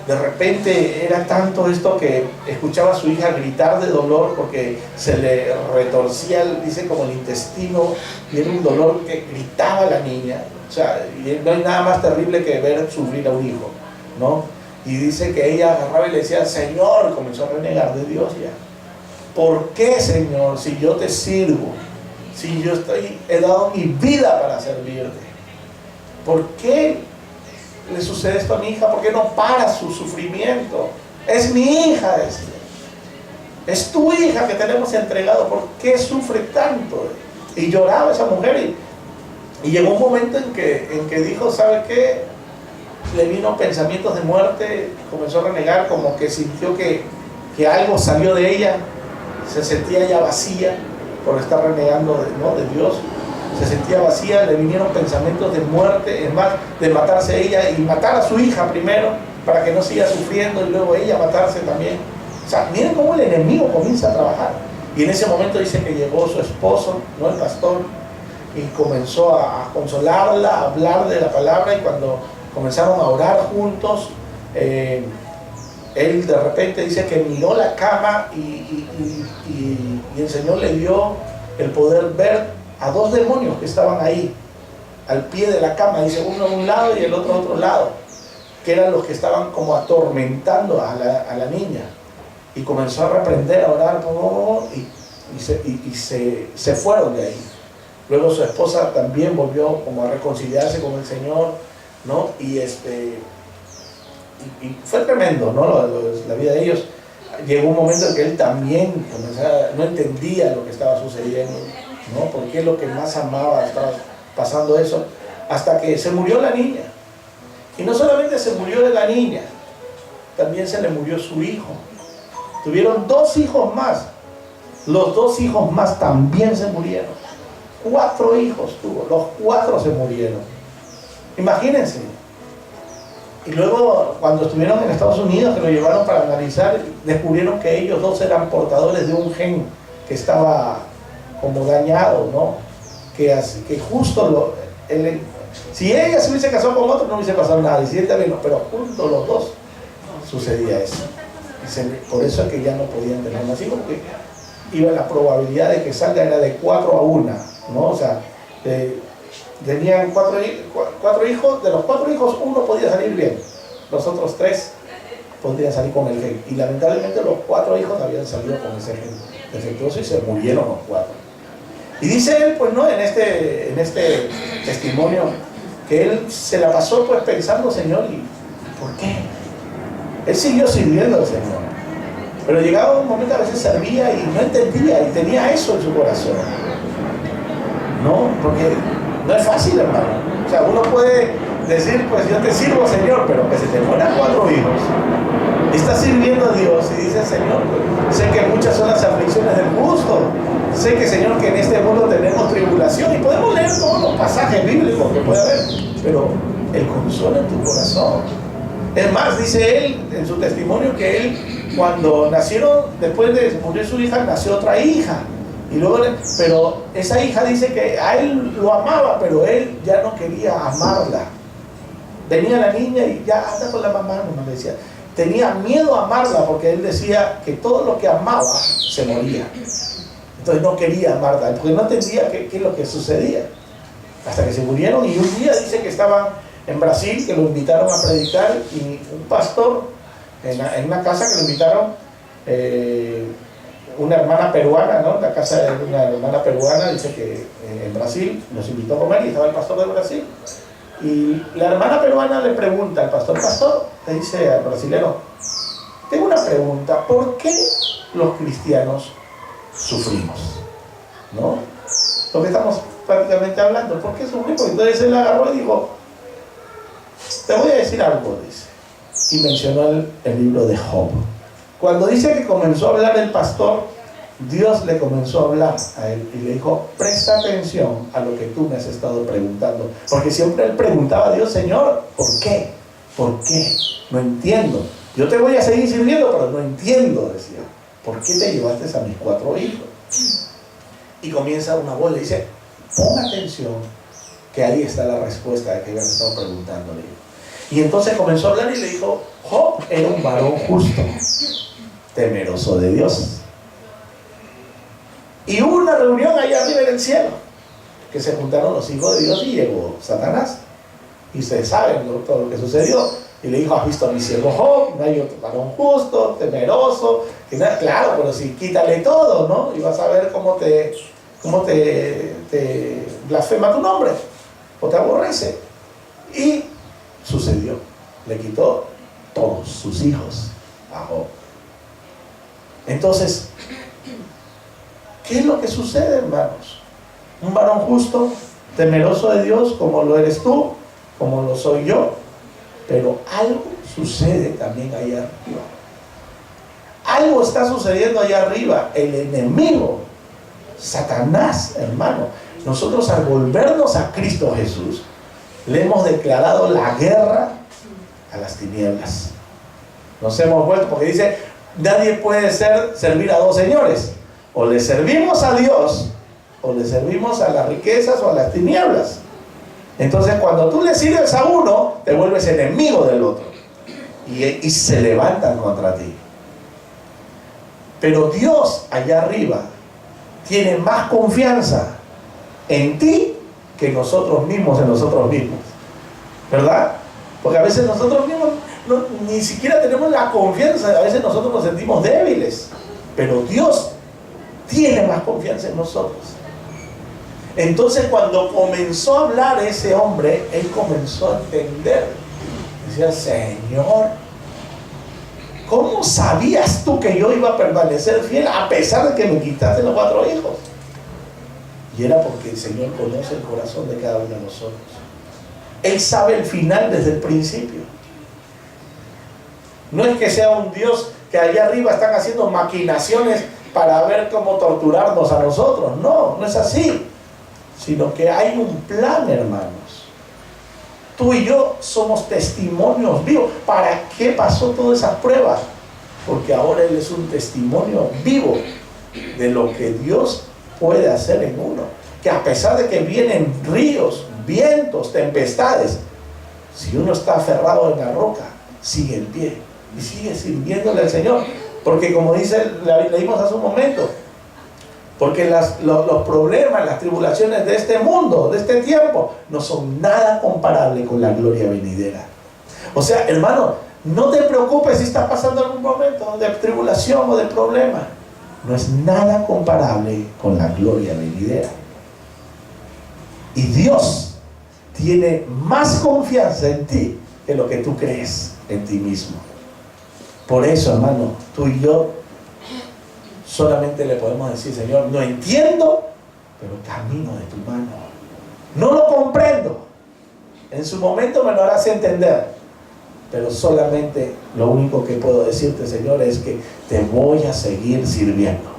A: de repente era tanto esto que escuchaba a su hija gritar de dolor porque se le retorcía, dice, como el intestino, y era un dolor que gritaba la niña. O sea, y no hay nada más terrible que ver sufrir a un hijo, ¿no? Y dice que ella agarraba y le decía, Señor, comenzó a renegar de Dios ya. ¿Por qué, Señor, si yo te sirvo, si yo he dado mi vida para servirte? ¿Por qué le sucede esto a mi hija? ¿Por qué no para su sufrimiento? Es mi hija, decía. Es tu hija que tenemos entregado. ¿Por qué sufre tanto? Y lloraba esa mujer. Y llegó un momento en que dijo, ¿sabe qué? Le vino pensamientos de muerte, comenzó a renegar, como que sintió que algo salió de ella. Se sentía ya vacía por estar renegando de Dios. Se sentía vacía, le vinieron pensamientos de muerte, es más, de matarse ella y matar a su hija primero para que no siga sufriendo, y luego ella matarse también. O sea, miren cómo el enemigo comienza a trabajar. Y en ese momento dice que llegó su esposo, no el pastor, y comenzó a consolarla, a hablar de la palabra, y cuando comenzaron a orar juntos, él de repente dice que miró la cama y el Señor le dio el poder ver a dos demonios que estaban ahí, al pie de la cama, dice, uno a un lado y el otro a otro lado, que eran los que estaban como atormentando a la niña. Y comenzó a reprender, a orar, y se fueron de ahí. Luego su esposa también volvió como a reconciliarse con el Señor, ¿no? Y fue tremendo, ¿no? La vida de ellos. Llegó un momento en que él también no entendía lo que estaba sucediendo, ¿no? Porque es lo que más amaba, estaba pasando eso, hasta que se murió la niña. Y no solamente se murió de la niña, también se le murió su hijo. Tuvieron 2 hijos más. Los 2 hijos más también se murieron. 4 hijos tuvo, los 4 se murieron. Imagínense. Y luego, cuando estuvieron en Estados Unidos, que lo llevaron para analizar, descubrieron que ellos 2 eran portadores de un gen que estaba como dañado, ¿no? Que justo si ella se hubiese casado con otro, no hubiese pasado nada, y si él también, pero juntos los 2 sucedía eso. Por eso es que ya no podían tener más hijos, porque la probabilidad de que salga era de 4 a 1, ¿no? O sea, tenían 4 hijos, de los 4 hijos, 1 podía salir bien, los otros 3 podrían salir con el gen, y lamentablemente los 4 hijos habían salido con ese gen defectuoso y se murieron los 4. Y dice él, pues no, en este testimonio, que él se la pasó pues pensando, Señor, ¿y por qué? Él siguió sirviendo al Señor, pero llegaba un momento, a veces servía y no entendía, y tenía eso en su corazón, ¿no? Porque no es fácil, hermano. O sea, uno puede decir, pues yo te sirvo, Señor, pero que se te mueran 4 hijos. Estás sirviendo a Dios y dices, Señor, pues, sé que muchas son las aflicciones del justo. Sé que, Señor, que en este mundo tenemos tribulación, y podemos leer todos los pasajes bíblicos que puede haber, pero el consuelo en tu corazón. Es más, dice él en su testimonio que él, cuando nacieron, después de morir su hija, nació otra hija. Y luego, pero esa hija dice que a él lo amaba, pero él ya no quería amarla. Venía la niña y ya anda con la mamá, no me decía. Tenía miedo a amarla porque él decía que todo lo que amaba se moría. Entonces no quería amarla, porque no entendía qué es lo que sucedía. Hasta que se murieron, y un día dice que estaban en Brasil, que lo invitaron a predicar, y un pastor en una casa que lo invitaron, una hermana peruana, ¿no? La casa de una hermana peruana, dice que en Brasil nos invitó a comer y estaba el pastor de Brasil. Y la hermana peruana le pregunta al pastor, le dice al brasilero, tengo una pregunta, ¿por qué los cristianos sufrimos? ¿No? Lo que estamos prácticamente hablando, ¿por qué sufrimos? Entonces él agarró y dijo, te voy a decir algo, dice, y mencionó el libro de Job. Cuando dice que comenzó a hablar el pastor, Dios le comenzó a hablar a él y le dijo, presta atención a lo que tú me has estado preguntando, porque siempre él preguntaba a Dios, Señor, ¿por qué? ¿Por qué? No entiendo. Yo te voy a seguir sirviendo, pero no entiendo, decía. ¿Por qué te llevaste a mis 4 hijos? Y comienza una voz, le dice, pon atención, que ahí está la respuesta de que habías estado preguntándole. Y entonces comenzó a hablar y le dijo, Job era un varón justo, temeroso de Dios. Y hubo una reunión allá arriba en el cielo, que se juntaron los hijos de Dios y llegó Satanás. Y ustedes saben todo lo que sucedió. Y le dijo, ¿has visto a mi siervo Job? No hay otro varón justo, temeroso. Y nada, claro, pero si quítale todo, ¿no? Y vas a ver cómo te blasfema tu nombre, o te aborrece. Y sucedió. Le quitó todos sus hijos a Job. Entonces, ¿qué es lo que sucede, hermanos? Un varón justo, temeroso de Dios, como lo eres tú, como lo soy yo, pero algo sucede también allá arriba. Algo está sucediendo allá arriba. El enemigo, Satanás, hermano, nosotros al volvernos a Cristo Jesús, le hemos declarado la guerra a las tinieblas. Nos hemos vuelto, porque dice, nadie puede servir a 2 señores. O le servimos a Dios, o le servimos a las riquezas o a las tinieblas. Entonces cuando tú le sirves a uno, te vuelves enemigo del otro. Y se levantan contra ti. Pero Dios allá arriba tiene más confianza en ti que nosotros mismos en nosotros mismos. ¿Verdad? Porque a veces nosotros mismos ni siquiera tenemos la confianza. A veces nosotros nos sentimos débiles. Pero Dios tiene más confianza en nosotros. Entonces cuando comenzó a hablar ese hombre, él comenzó a entender. Decía, Señor, ¿cómo sabías tú que yo iba a permanecer fiel a pesar de que me quitaste los 4 hijos? Y era porque el Señor conoce el corazón de cada uno de nosotros. Él sabe el final desde el principio. No es que sea un Dios que allá arriba están haciendo maquinaciones para ver cómo torturarnos a nosotros. No, no es así. Sino que hay un plan, hermanos. Tú y yo somos testimonios vivos. ¿Para qué pasó todas esas pruebas? Porque ahora Él es un testimonio vivo de lo que Dios puede hacer en uno. Que a pesar de que vienen ríos, vientos, tempestades, si uno está aferrado en la roca, sigue en pie y sigue sirviéndole al Señor. Porque como leímos hace un momento, porque los problemas, las tribulaciones de este mundo, de este tiempo, no son nada comparables con la gloria venidera. O sea, hermano, no te preocupes si estás pasando algún momento de tribulación o de problema. No es nada comparable con la gloria venidera. Y Dios tiene más confianza en ti que lo que tú crees en ti mismo. Por eso, hermano, tú y yo solamente le podemos decir, Señor, no entiendo, pero camino de tu mano. No lo comprendo. En su momento me lo harás entender. Pero solamente lo único que puedo decirte, Señor, es que te voy a seguir sirviendo.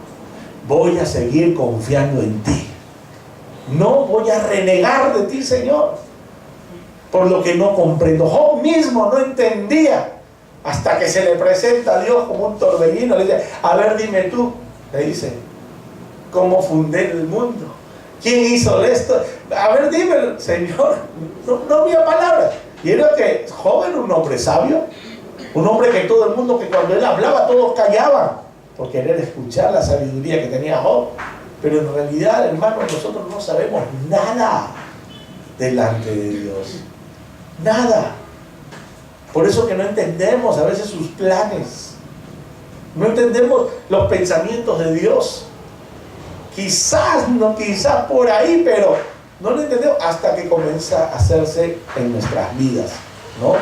A: Voy a seguir confiando en ti. No voy a renegar de ti, Señor, por lo que no comprendo. Job mismo no entendía. Hasta que se le presenta a Dios como un torbellino, le dice, a ver, dime tú, le dice, ¿Cómo fundé el mundo? ¿Quién hizo esto? A ver, dime, Señor. No había palabras. Y era que Job era un hombre sabio, un hombre que todo el mundo, que cuando él hablaba todos callaban por querer escuchar la sabiduría que tenía Job. Pero en realidad, hermano, nosotros no sabemos nada delante de Dios. Nada. Por eso que no entendemos a veces sus planes. No entendemos los pensamientos de Dios. Quizás por ahí, pero no lo entendemos hasta que comienza a hacerse en nuestras vidas, ¿no?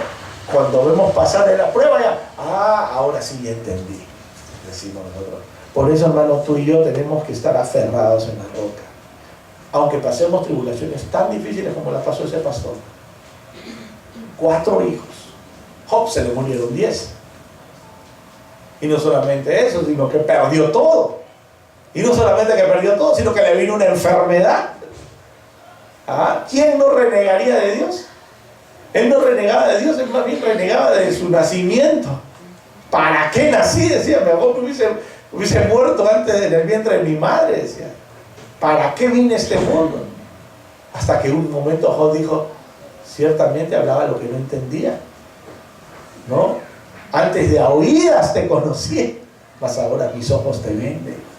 A: Cuando vemos pasar de la prueba ya, ahora sí ya entendí, decimos nosotros. Por eso, hermano, tú y yo tenemos que estar aferrados en la roca. Aunque pasemos tribulaciones tan difíciles como la pasó ese pastor. 4 hijos. Job se le murieron 10. Y no solamente eso, sino que perdió todo. Y no solamente que perdió todo, sino que le vino una enfermedad. ¿Quién no renegaría de Dios? Él no renegaba de Dios, él más bien renegaba de su nacimiento. ¿Para qué nací? Decía, mejor que hubiese muerto antes en el vientre de mi madre, decía. ¿Para qué vine a este mundo? Hasta que un momento Job dijo, ciertamente hablaba lo que no entendía, ¿no? Antes de a oídas te conocí, mas ahora mis ojos te ven.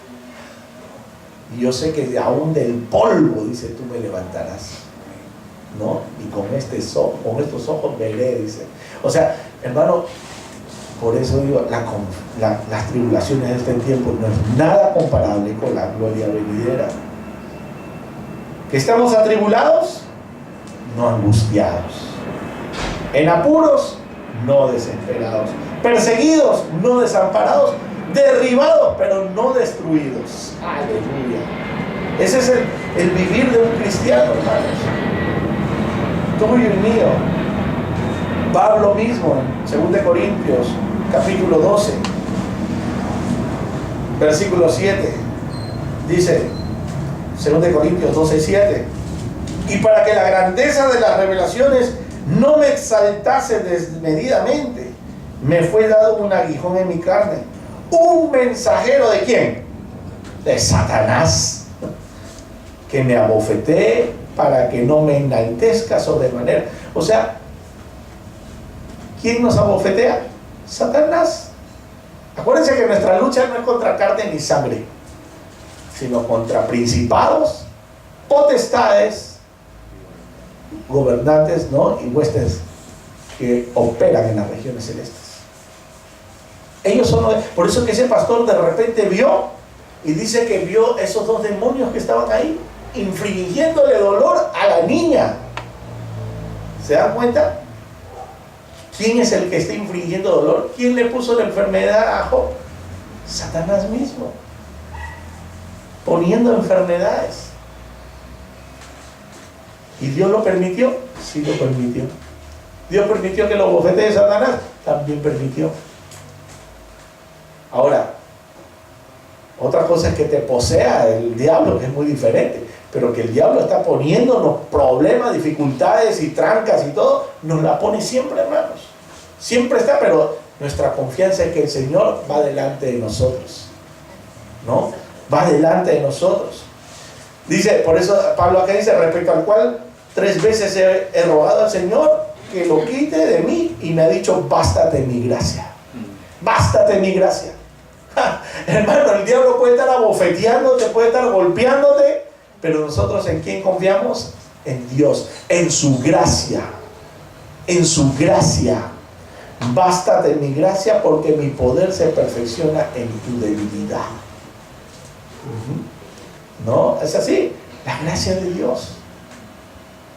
A: Y yo sé que aún del polvo, dice, tú me levantarás, ¿no? Y con estos ojos veré, dice. O sea, hermano, por eso digo, las tribulaciones de este tiempo no es nada comparable con la gloria venidera. ¿Que estamos atribulados? No angustiados. En apuros, no desesperados. Perseguidos, no desamparados. Derribados, pero no destruidos. Aleluya. Ese es el vivir de un cristiano, hermanos. Tuyo y mío. Pablo mismo, en 2 Corintios, capítulo 12, versículo 7, dice, 2 Corintios 12, 7, y para que la grandeza de las revelaciones no me exaltase desmedidamente, me fue dado un aguijón en mi carne. ¿Un mensajero de quién? De Satanás, que me abofetee para que no me enaltezca sobremanera. O sea, ¿quién nos abofetea? Satanás. Acuérdense que nuestra lucha no es contra carne ni sangre, sino contra principados, potestades, gobernantes, ¿no? Y huestes que operan en las regiones celestes. Ellos son, por eso que ese pastor de repente vio, y dice que vio esos 2 demonios que estaban ahí, infligiéndole dolor a la niña. ¿Se dan cuenta? ¿Quién es el que está infligiendo dolor? ¿Quién le puso la enfermedad a Job? Satanás mismo. Poniendo enfermedades. ¿Y Dios lo permitió? Sí lo permitió. ¿Dios permitió que lo bofetee Satanás? También permitió. Ahora, otra cosa es que te posea el diablo, que es muy diferente. Pero que el diablo está poniéndonos problemas, dificultades y trancas y todo, nos la pone siempre, hermanos. Siempre está, pero nuestra confianza es que el Señor va delante de nosotros, ¿no? Va delante de nosotros. Dice, por eso Pablo acá dice, respecto al cual 3 veces he rogado al Señor que lo quite de mí, y me ha dicho, bástate mi gracia. Bástate mi gracia. Hermano, el diablo puede estar abofeteándote, puede estar golpeándote, pero nosotros ¿en quién confiamos? En Dios, en su gracia. En su gracia. Bástate mi gracia, porque mi poder se perfecciona en tu debilidad. ¿No? Es así. La gracia de Dios.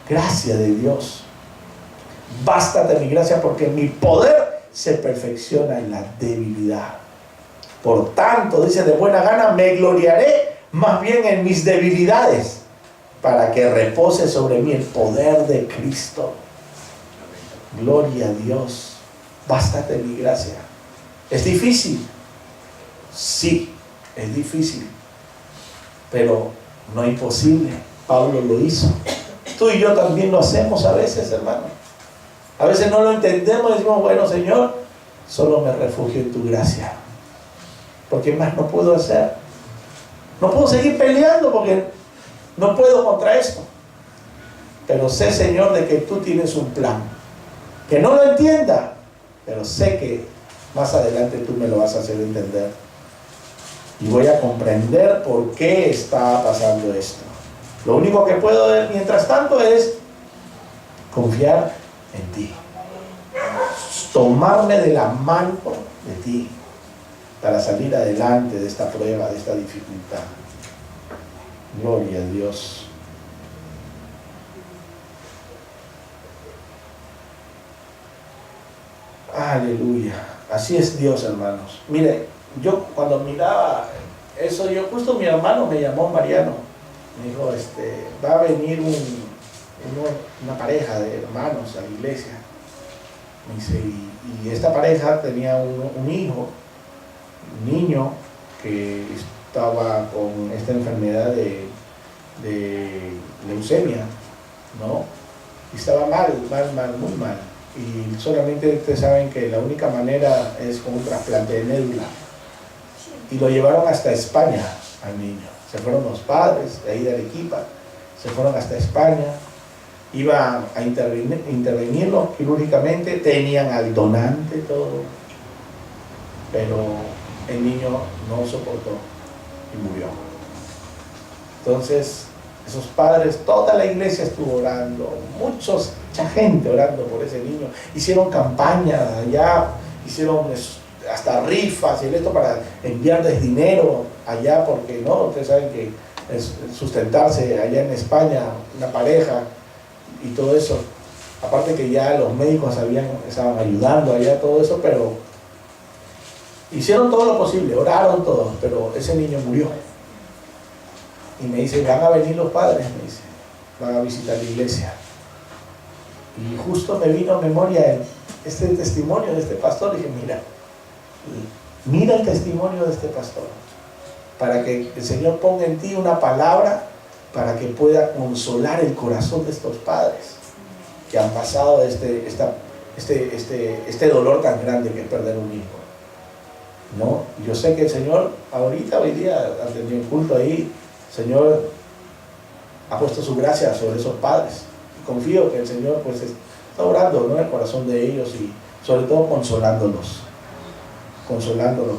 A: Gracia de Dios. Bástate mi gracia, porque mi poder se perfecciona en la debilidad. Por tanto, dice, de buena gana me gloriaré más bien en mis debilidades, para que repose sobre mí el poder de Cristo. Gloria a Dios. Bástate mi gracia. ¿Es difícil? Sí, es difícil, pero no imposible. Pablo lo hizo. Tú y yo también lo hacemos a veces, hermano. A veces no lo entendemos y decimos, bueno, Señor, solo me refugio en tu gracia, porque más no puedo hacer. No puedo seguir peleando porque no puedo contra esto. Pero sé, Señor, de que tú tienes un plan. Que no lo entienda, pero sé que más adelante tú me lo vas a hacer entender. Y voy a comprender por qué está pasando esto. Lo único que puedo ver mientras tanto es confiar en ti. Tomarme de la mano de ti para salir adelante de esta prueba, de esta dificultad. Gloria a Dios. Aleluya. Así es Dios, hermanos. Mire, yo cuando miraba eso, justo mi hermano me llamó, Mariano, me dijo, va a venir una pareja de hermanos a la iglesia. Me dice, y esta pareja tenía un hijo, un niño que estaba con esta enfermedad de leucemia, ¿no? Y estaba mal, muy mal. Y solamente ustedes saben que la única manera es con un trasplante de médula. Y lo llevaron hasta España al niño. Se fueron los padres de ahí de Arequipa, se fueron hasta España. Iban a intervenirlo quirúrgicamente, tenían al donante, todo. Pero el niño no soportó y murió. Entonces, esos padres, toda la iglesia estuvo orando, mucha gente orando por ese niño. Hicieron campañas allá, hicieron hasta rifas y esto para enviarles dinero allá, porque no, ustedes saben que es sustentarse allá en España, una pareja y todo eso. Aparte que ya los médicos estaban ayudando allá, todo eso, pero hicieron todo lo posible, oraron todos, pero ese niño murió. Y me dice, van a venir los padres, me dice, van a visitar la iglesia. Y justo me vino a memoria este testimonio de este pastor. Y dije, mira el testimonio de este pastor, para que el Señor ponga en ti una palabra para que pueda consolar el corazón de estos padres que han pasado este dolor tan grande que es perder un hijo, ¿no? Yo sé que el Señor hoy día, al tener un culto ahí, el Señor ha puesto su gracia sobre esos padres. Y confío que el Señor pues está orando, ¿no?, en el corazón de ellos y sobre todo consolándolos,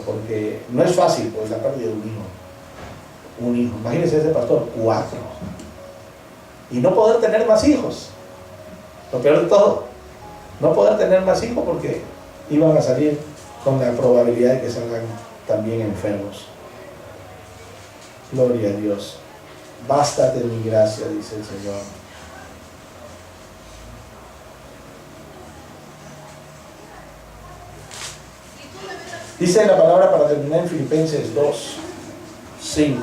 A: porque no es fácil pues la pérdida de un hijo. Imagínense ese pastor, 4, y no poder tener más hijos. Lo peor de todo, no poder tener más hijos porque iban a salir con la probabilidad de que salgan también enfermos. Gloria a Dios. Bástate mi gracia, dice el Señor. Dice la palabra para terminar en Filipenses 2:5.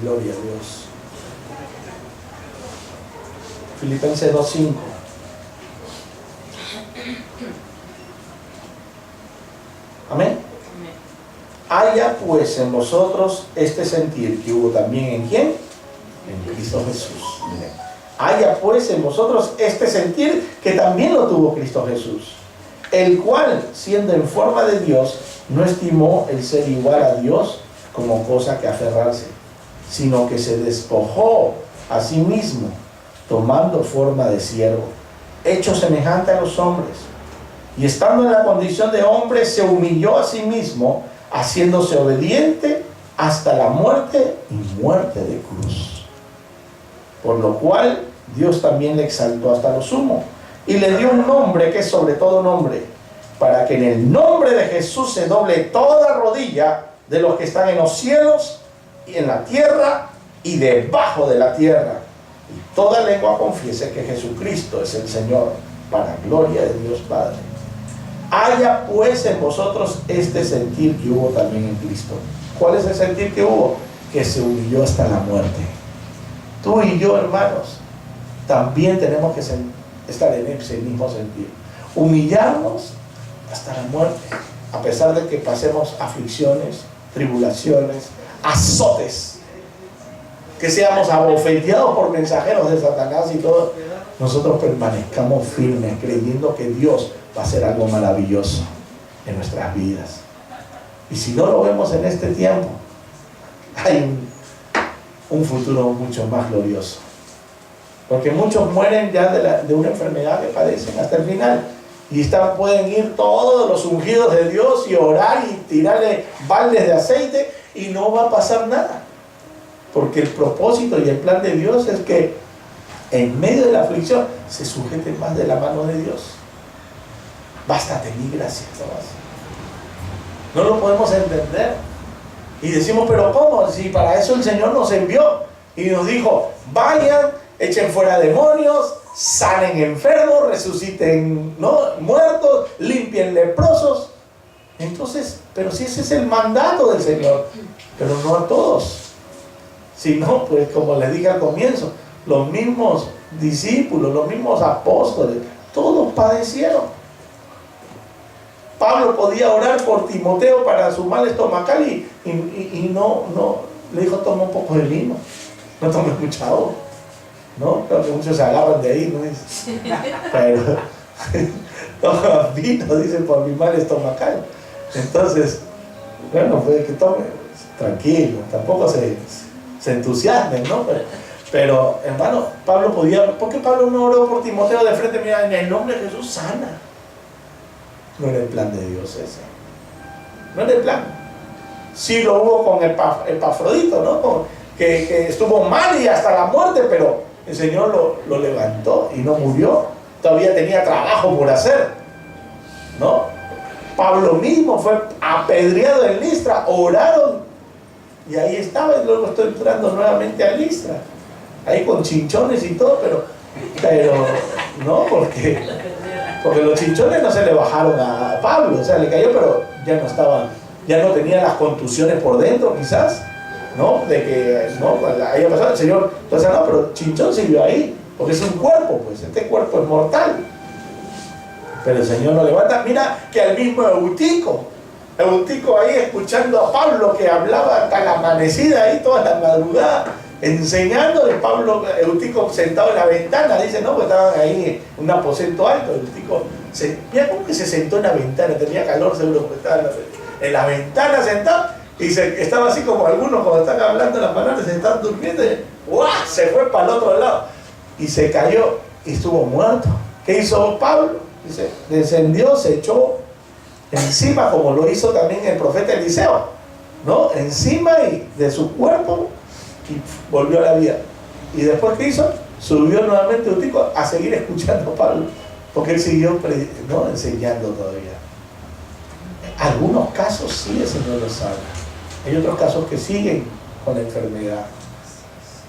A: Gloria a Dios. Filipenses 2:5. Amén. Haya pues en vosotros este sentir que hubo también en ¿quién? En Cristo Jesús. Miren. Haya pues en vosotros este sentir que también lo tuvo Cristo Jesús, el cual, siendo en forma de Dios, no estimó el ser igual a Dios como cosa que aferrarse, sino que se despojó a sí mismo, tomando forma de siervo, hecho semejante a los hombres, y estando en la condición de hombre, se humilló a sí mismo, haciéndose obediente hasta la muerte y muerte de cruz. Por lo cual Dios también le exaltó hasta lo sumo y le dio un nombre que es sobre todo nombre, para que en el nombre de Jesús se doble toda rodilla de los que están en los cielos y en la tierra y debajo de la tierra, y toda lengua confiese que Jesucristo es el Señor, para gloria de Dios Padre. Haya pues en vosotros este sentir que hubo también en Cristo. ¿Cuál es el sentir que hubo? Que se humilló hasta la muerte. Tú y yo, hermanos, también tenemos que estar en ese mismo sentir. Humillarnos hasta la muerte, a pesar de que pasemos aflicciones, tribulaciones, azotes, que seamos abofeteados por mensajeros de Satanás y todo, nosotros permanezcamos firmes, creyendo que Dios va a hacer algo maravilloso en nuestras vidas. Y si no lo vemos en este tiempo, hay un futuro mucho más glorioso. Porque muchos mueren ya de una enfermedad que padecen hasta el final. Y pueden ir todos los ungidos de Dios y orar y tirarle baldes de aceite y no va a pasar nada. Porque el propósito y el plan de Dios es que en medio de la aflicción se sujeten más de la mano de Dios. Bástate mi gracia, no lo podemos entender. Y decimos, pero ¿cómo? Si para eso el Señor nos envió y nos dijo, vayan, echen fuera demonios, sanen enfermos, resuciten muertos, limpien leprosos. Entonces, pero si ese es el mandato del Señor, pero no a todos. Si no, pues como les dije al comienzo, los mismos discípulos, los mismos apóstoles, todos padecieron. Pablo podía orar por Timoteo para su mal estomacal y no, le dijo, toma un poco de vino, no tomes mucha agua. ¿No? Creo que muchos se agarran de ahí, ¿no? Pero toma vino, dice, por mi mal estomacal. Entonces, bueno, pues que tome, tranquilo, tampoco se entusiasmen, ¿no? Pero, hermano, Pablo podía, ¿por qué Pablo no oró por Timoteo de frente? Mira, en el nombre de Jesús sana. No era el plan de Dios ese. No era el plan. Sí lo hubo con Epafrodito, ¿no? Que estuvo mal y hasta la muerte, pero el Señor lo levantó y no murió. Todavía tenía trabajo por hacer, ¿no? Pablo mismo fue apedreado en Listra, oraron y ahí estaba, y luego estoy entrando nuevamente a Listra, ahí con chinchones y todo, pero no, porque los chinchones no se le bajaron a Pablo, o sea, le cayó, pero ya no tenía las contusiones por dentro, quizás, ¿no? De que, no, ahí ha pasado el Señor, entonces no, pero chinchón sirvió ahí, porque es un cuerpo, pues, este cuerpo es mortal. Pero el Señor lo levanta. Mira que al mismo Eutico ahí escuchando a Pablo que hablaba hasta la amanecida ahí toda la madrugada, enseñando, y Eutico sentado en la ventana, dice, no, pues estaban ahí en un aposento alto, Eutico, mira cómo que se sentó en la ventana, tenía calor seguro, porque estaba en la ventana sentado, y estaba así como algunos cuando están hablando las palabras, se están durmiendo, y ¡guau! Se fue para el otro lado, y se cayó, y estuvo muerto. ¿Qué hizo Pablo? Dice, descendió, se echó encima, como lo hizo también el profeta Eliseo, ¿no? Encima de su cuerpo y volvió a la vida. Y después, ¿qué hizo? Subió nuevamente Eutico a seguir escuchando a Pablo, porque él siguió enseñando todavía. Algunos casos sí el Señor los salva, hay otros casos que siguen con la enfermedad,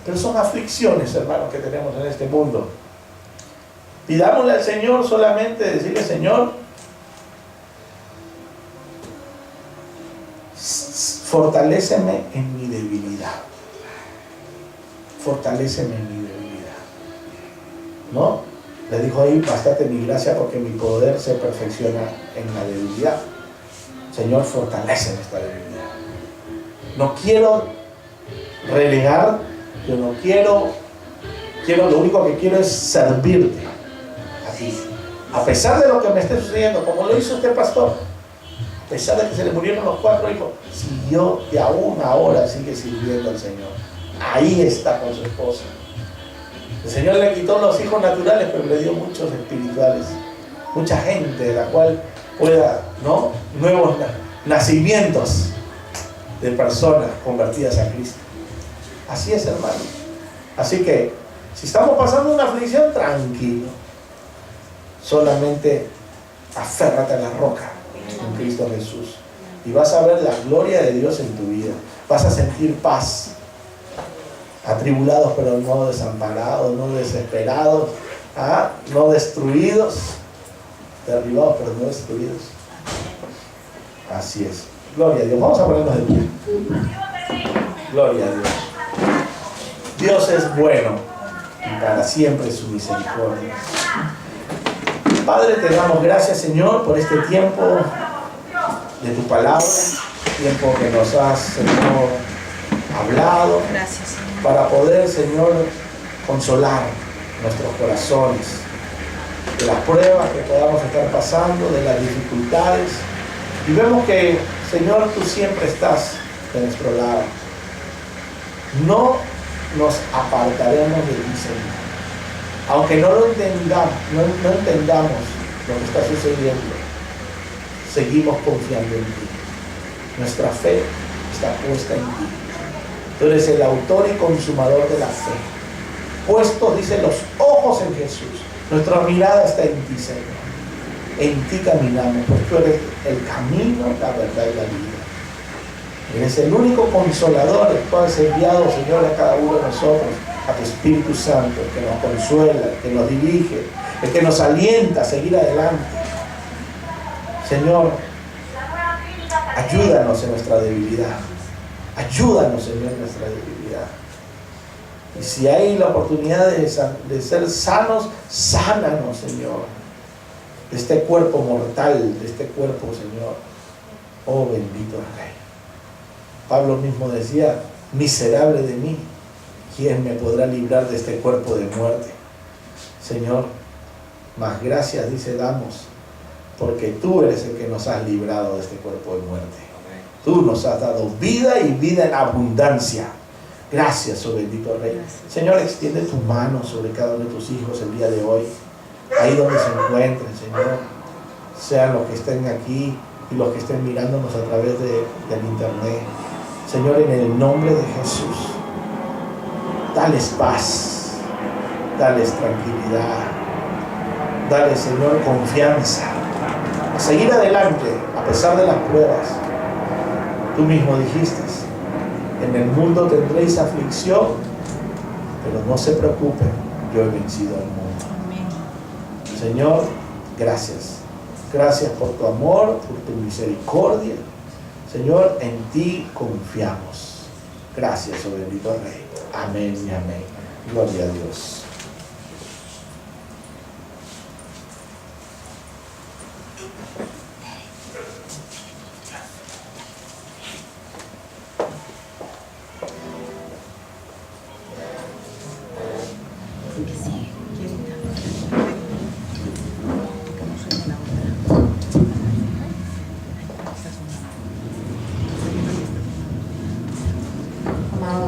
A: pero son aflicciones, hermanos, que tenemos en este mundo. Pidámosle al Señor solamente, decirle, Señor, fortaléceme en mi debilidad. Fortaléceme en mi debilidad. ¿No? Le dijo ahí, bástate mi gracia porque mi poder se perfecciona en la debilidad. Señor, fortaléceme esta debilidad. No quiero relegar, yo no quiero, lo único que quiero es servirte. A pesar de lo que me esté sucediendo, como lo hizo este pastor, a pesar de que se le murieron los 4 hijos, siguió y aún ahora sigue sirviendo al Señor. Ahí está con su esposa. El Señor le quitó los hijos naturales, pero le dio muchos espirituales, mucha gente de la cual pueda, ¿no? Nuevos nacimientos de personas convertidas a Cristo. Así es, hermano. Así que si estamos pasando una aflicción, tranquilo. Solamente aférrate a la roca en Cristo Jesús y vas a ver la gloria de Dios en tu vida. Vas a sentir paz. Atribulados pero no desamparados, no desesperados, no destruidos, derribados pero no destruidos. Así es. Gloria a Dios. Vamos a ponernos de pie. Gloria a Dios. Dios es bueno y para siempre su misericordia. Padre, te damos gracias, Señor, por este tiempo de tu palabra, tiempo que nos has, Señor, hablado.
B: Gracias, Señor.
A: Para poder, Señor, consolar nuestros corazones de las pruebas que podamos estar pasando, de las dificultades. Y vemos que, Señor, tú siempre estás de nuestro lado. No nos apartaremos de ti, Señor. Aunque no lo entendamos, no entendamos lo que está sucediendo, seguimos confiando en ti. Nuestra fe está puesta en ti. Tú eres el autor y consumador de la fe. Puestos, dice, los ojos en Jesús. Nuestra mirada está en ti, Señor. En ti caminamos, porque tú eres el camino, la verdad y la vida. Eres el único consolador, el cual has enviado, Señor, a cada uno de nosotros, a tu Espíritu Santo, que nos consuela, que nos dirige, el que nos alienta a seguir adelante. Señor, ayúdanos en nuestra debilidad. Ayúdanos, Señor, en nuestra debilidad. Y si hay la oportunidad de ser sanos, sánanos, Señor, de este cuerpo mortal, de este cuerpo, Señor. Oh, bendito Rey. Pablo mismo decía, miserable de mí, ¿quién me podrá librar de este cuerpo de muerte? Señor, más gracias, dice, damos, porque tú eres el que nos has librado de este cuerpo de muerte. Tú nos has dado vida y vida en abundancia. Gracias, oh bendito Rey. Gracias. Señor, extiende tu mano sobre cada uno de tus hijos el día de hoy. Ahí donde se encuentren, Señor. Sean los que estén aquí y los que estén mirándonos a través del internet. Señor, en el nombre de Jesús, dales paz, dales tranquilidad, dales, Señor, confianza a seguir adelante a pesar de las pruebas. Tú mismo dijiste, en el mundo tendréis aflicción, pero no se preocupen, yo he vencido al mundo. Amén. Señor, gracias. Gracias por tu amor, por tu misericordia. Señor, en ti confiamos. Gracias, oh bendito Rey. Amén y amén. Gloria a Dios.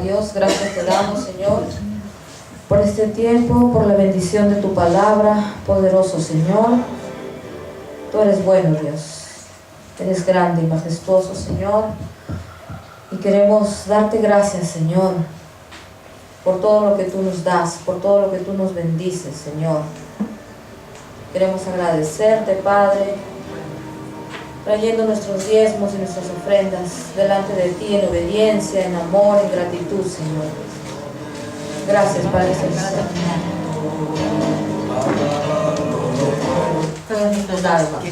B: Dios, gracias te damos, Señor, por este tiempo, por la bendición de tu palabra, poderoso Señor. Tú eres bueno, Dios. Eres grande y majestuoso, Señor. Y queremos darte gracias, Señor, por todo lo que tú nos das, por todo lo que tú nos bendices, Señor. Queremos agradecerte, Padre, trayendo nuestros diezmos y nuestras ofrendas delante de ti en obediencia, en amor, en gratitud, Señor. Gracias, Padre Celestial. Todas nuestras almas.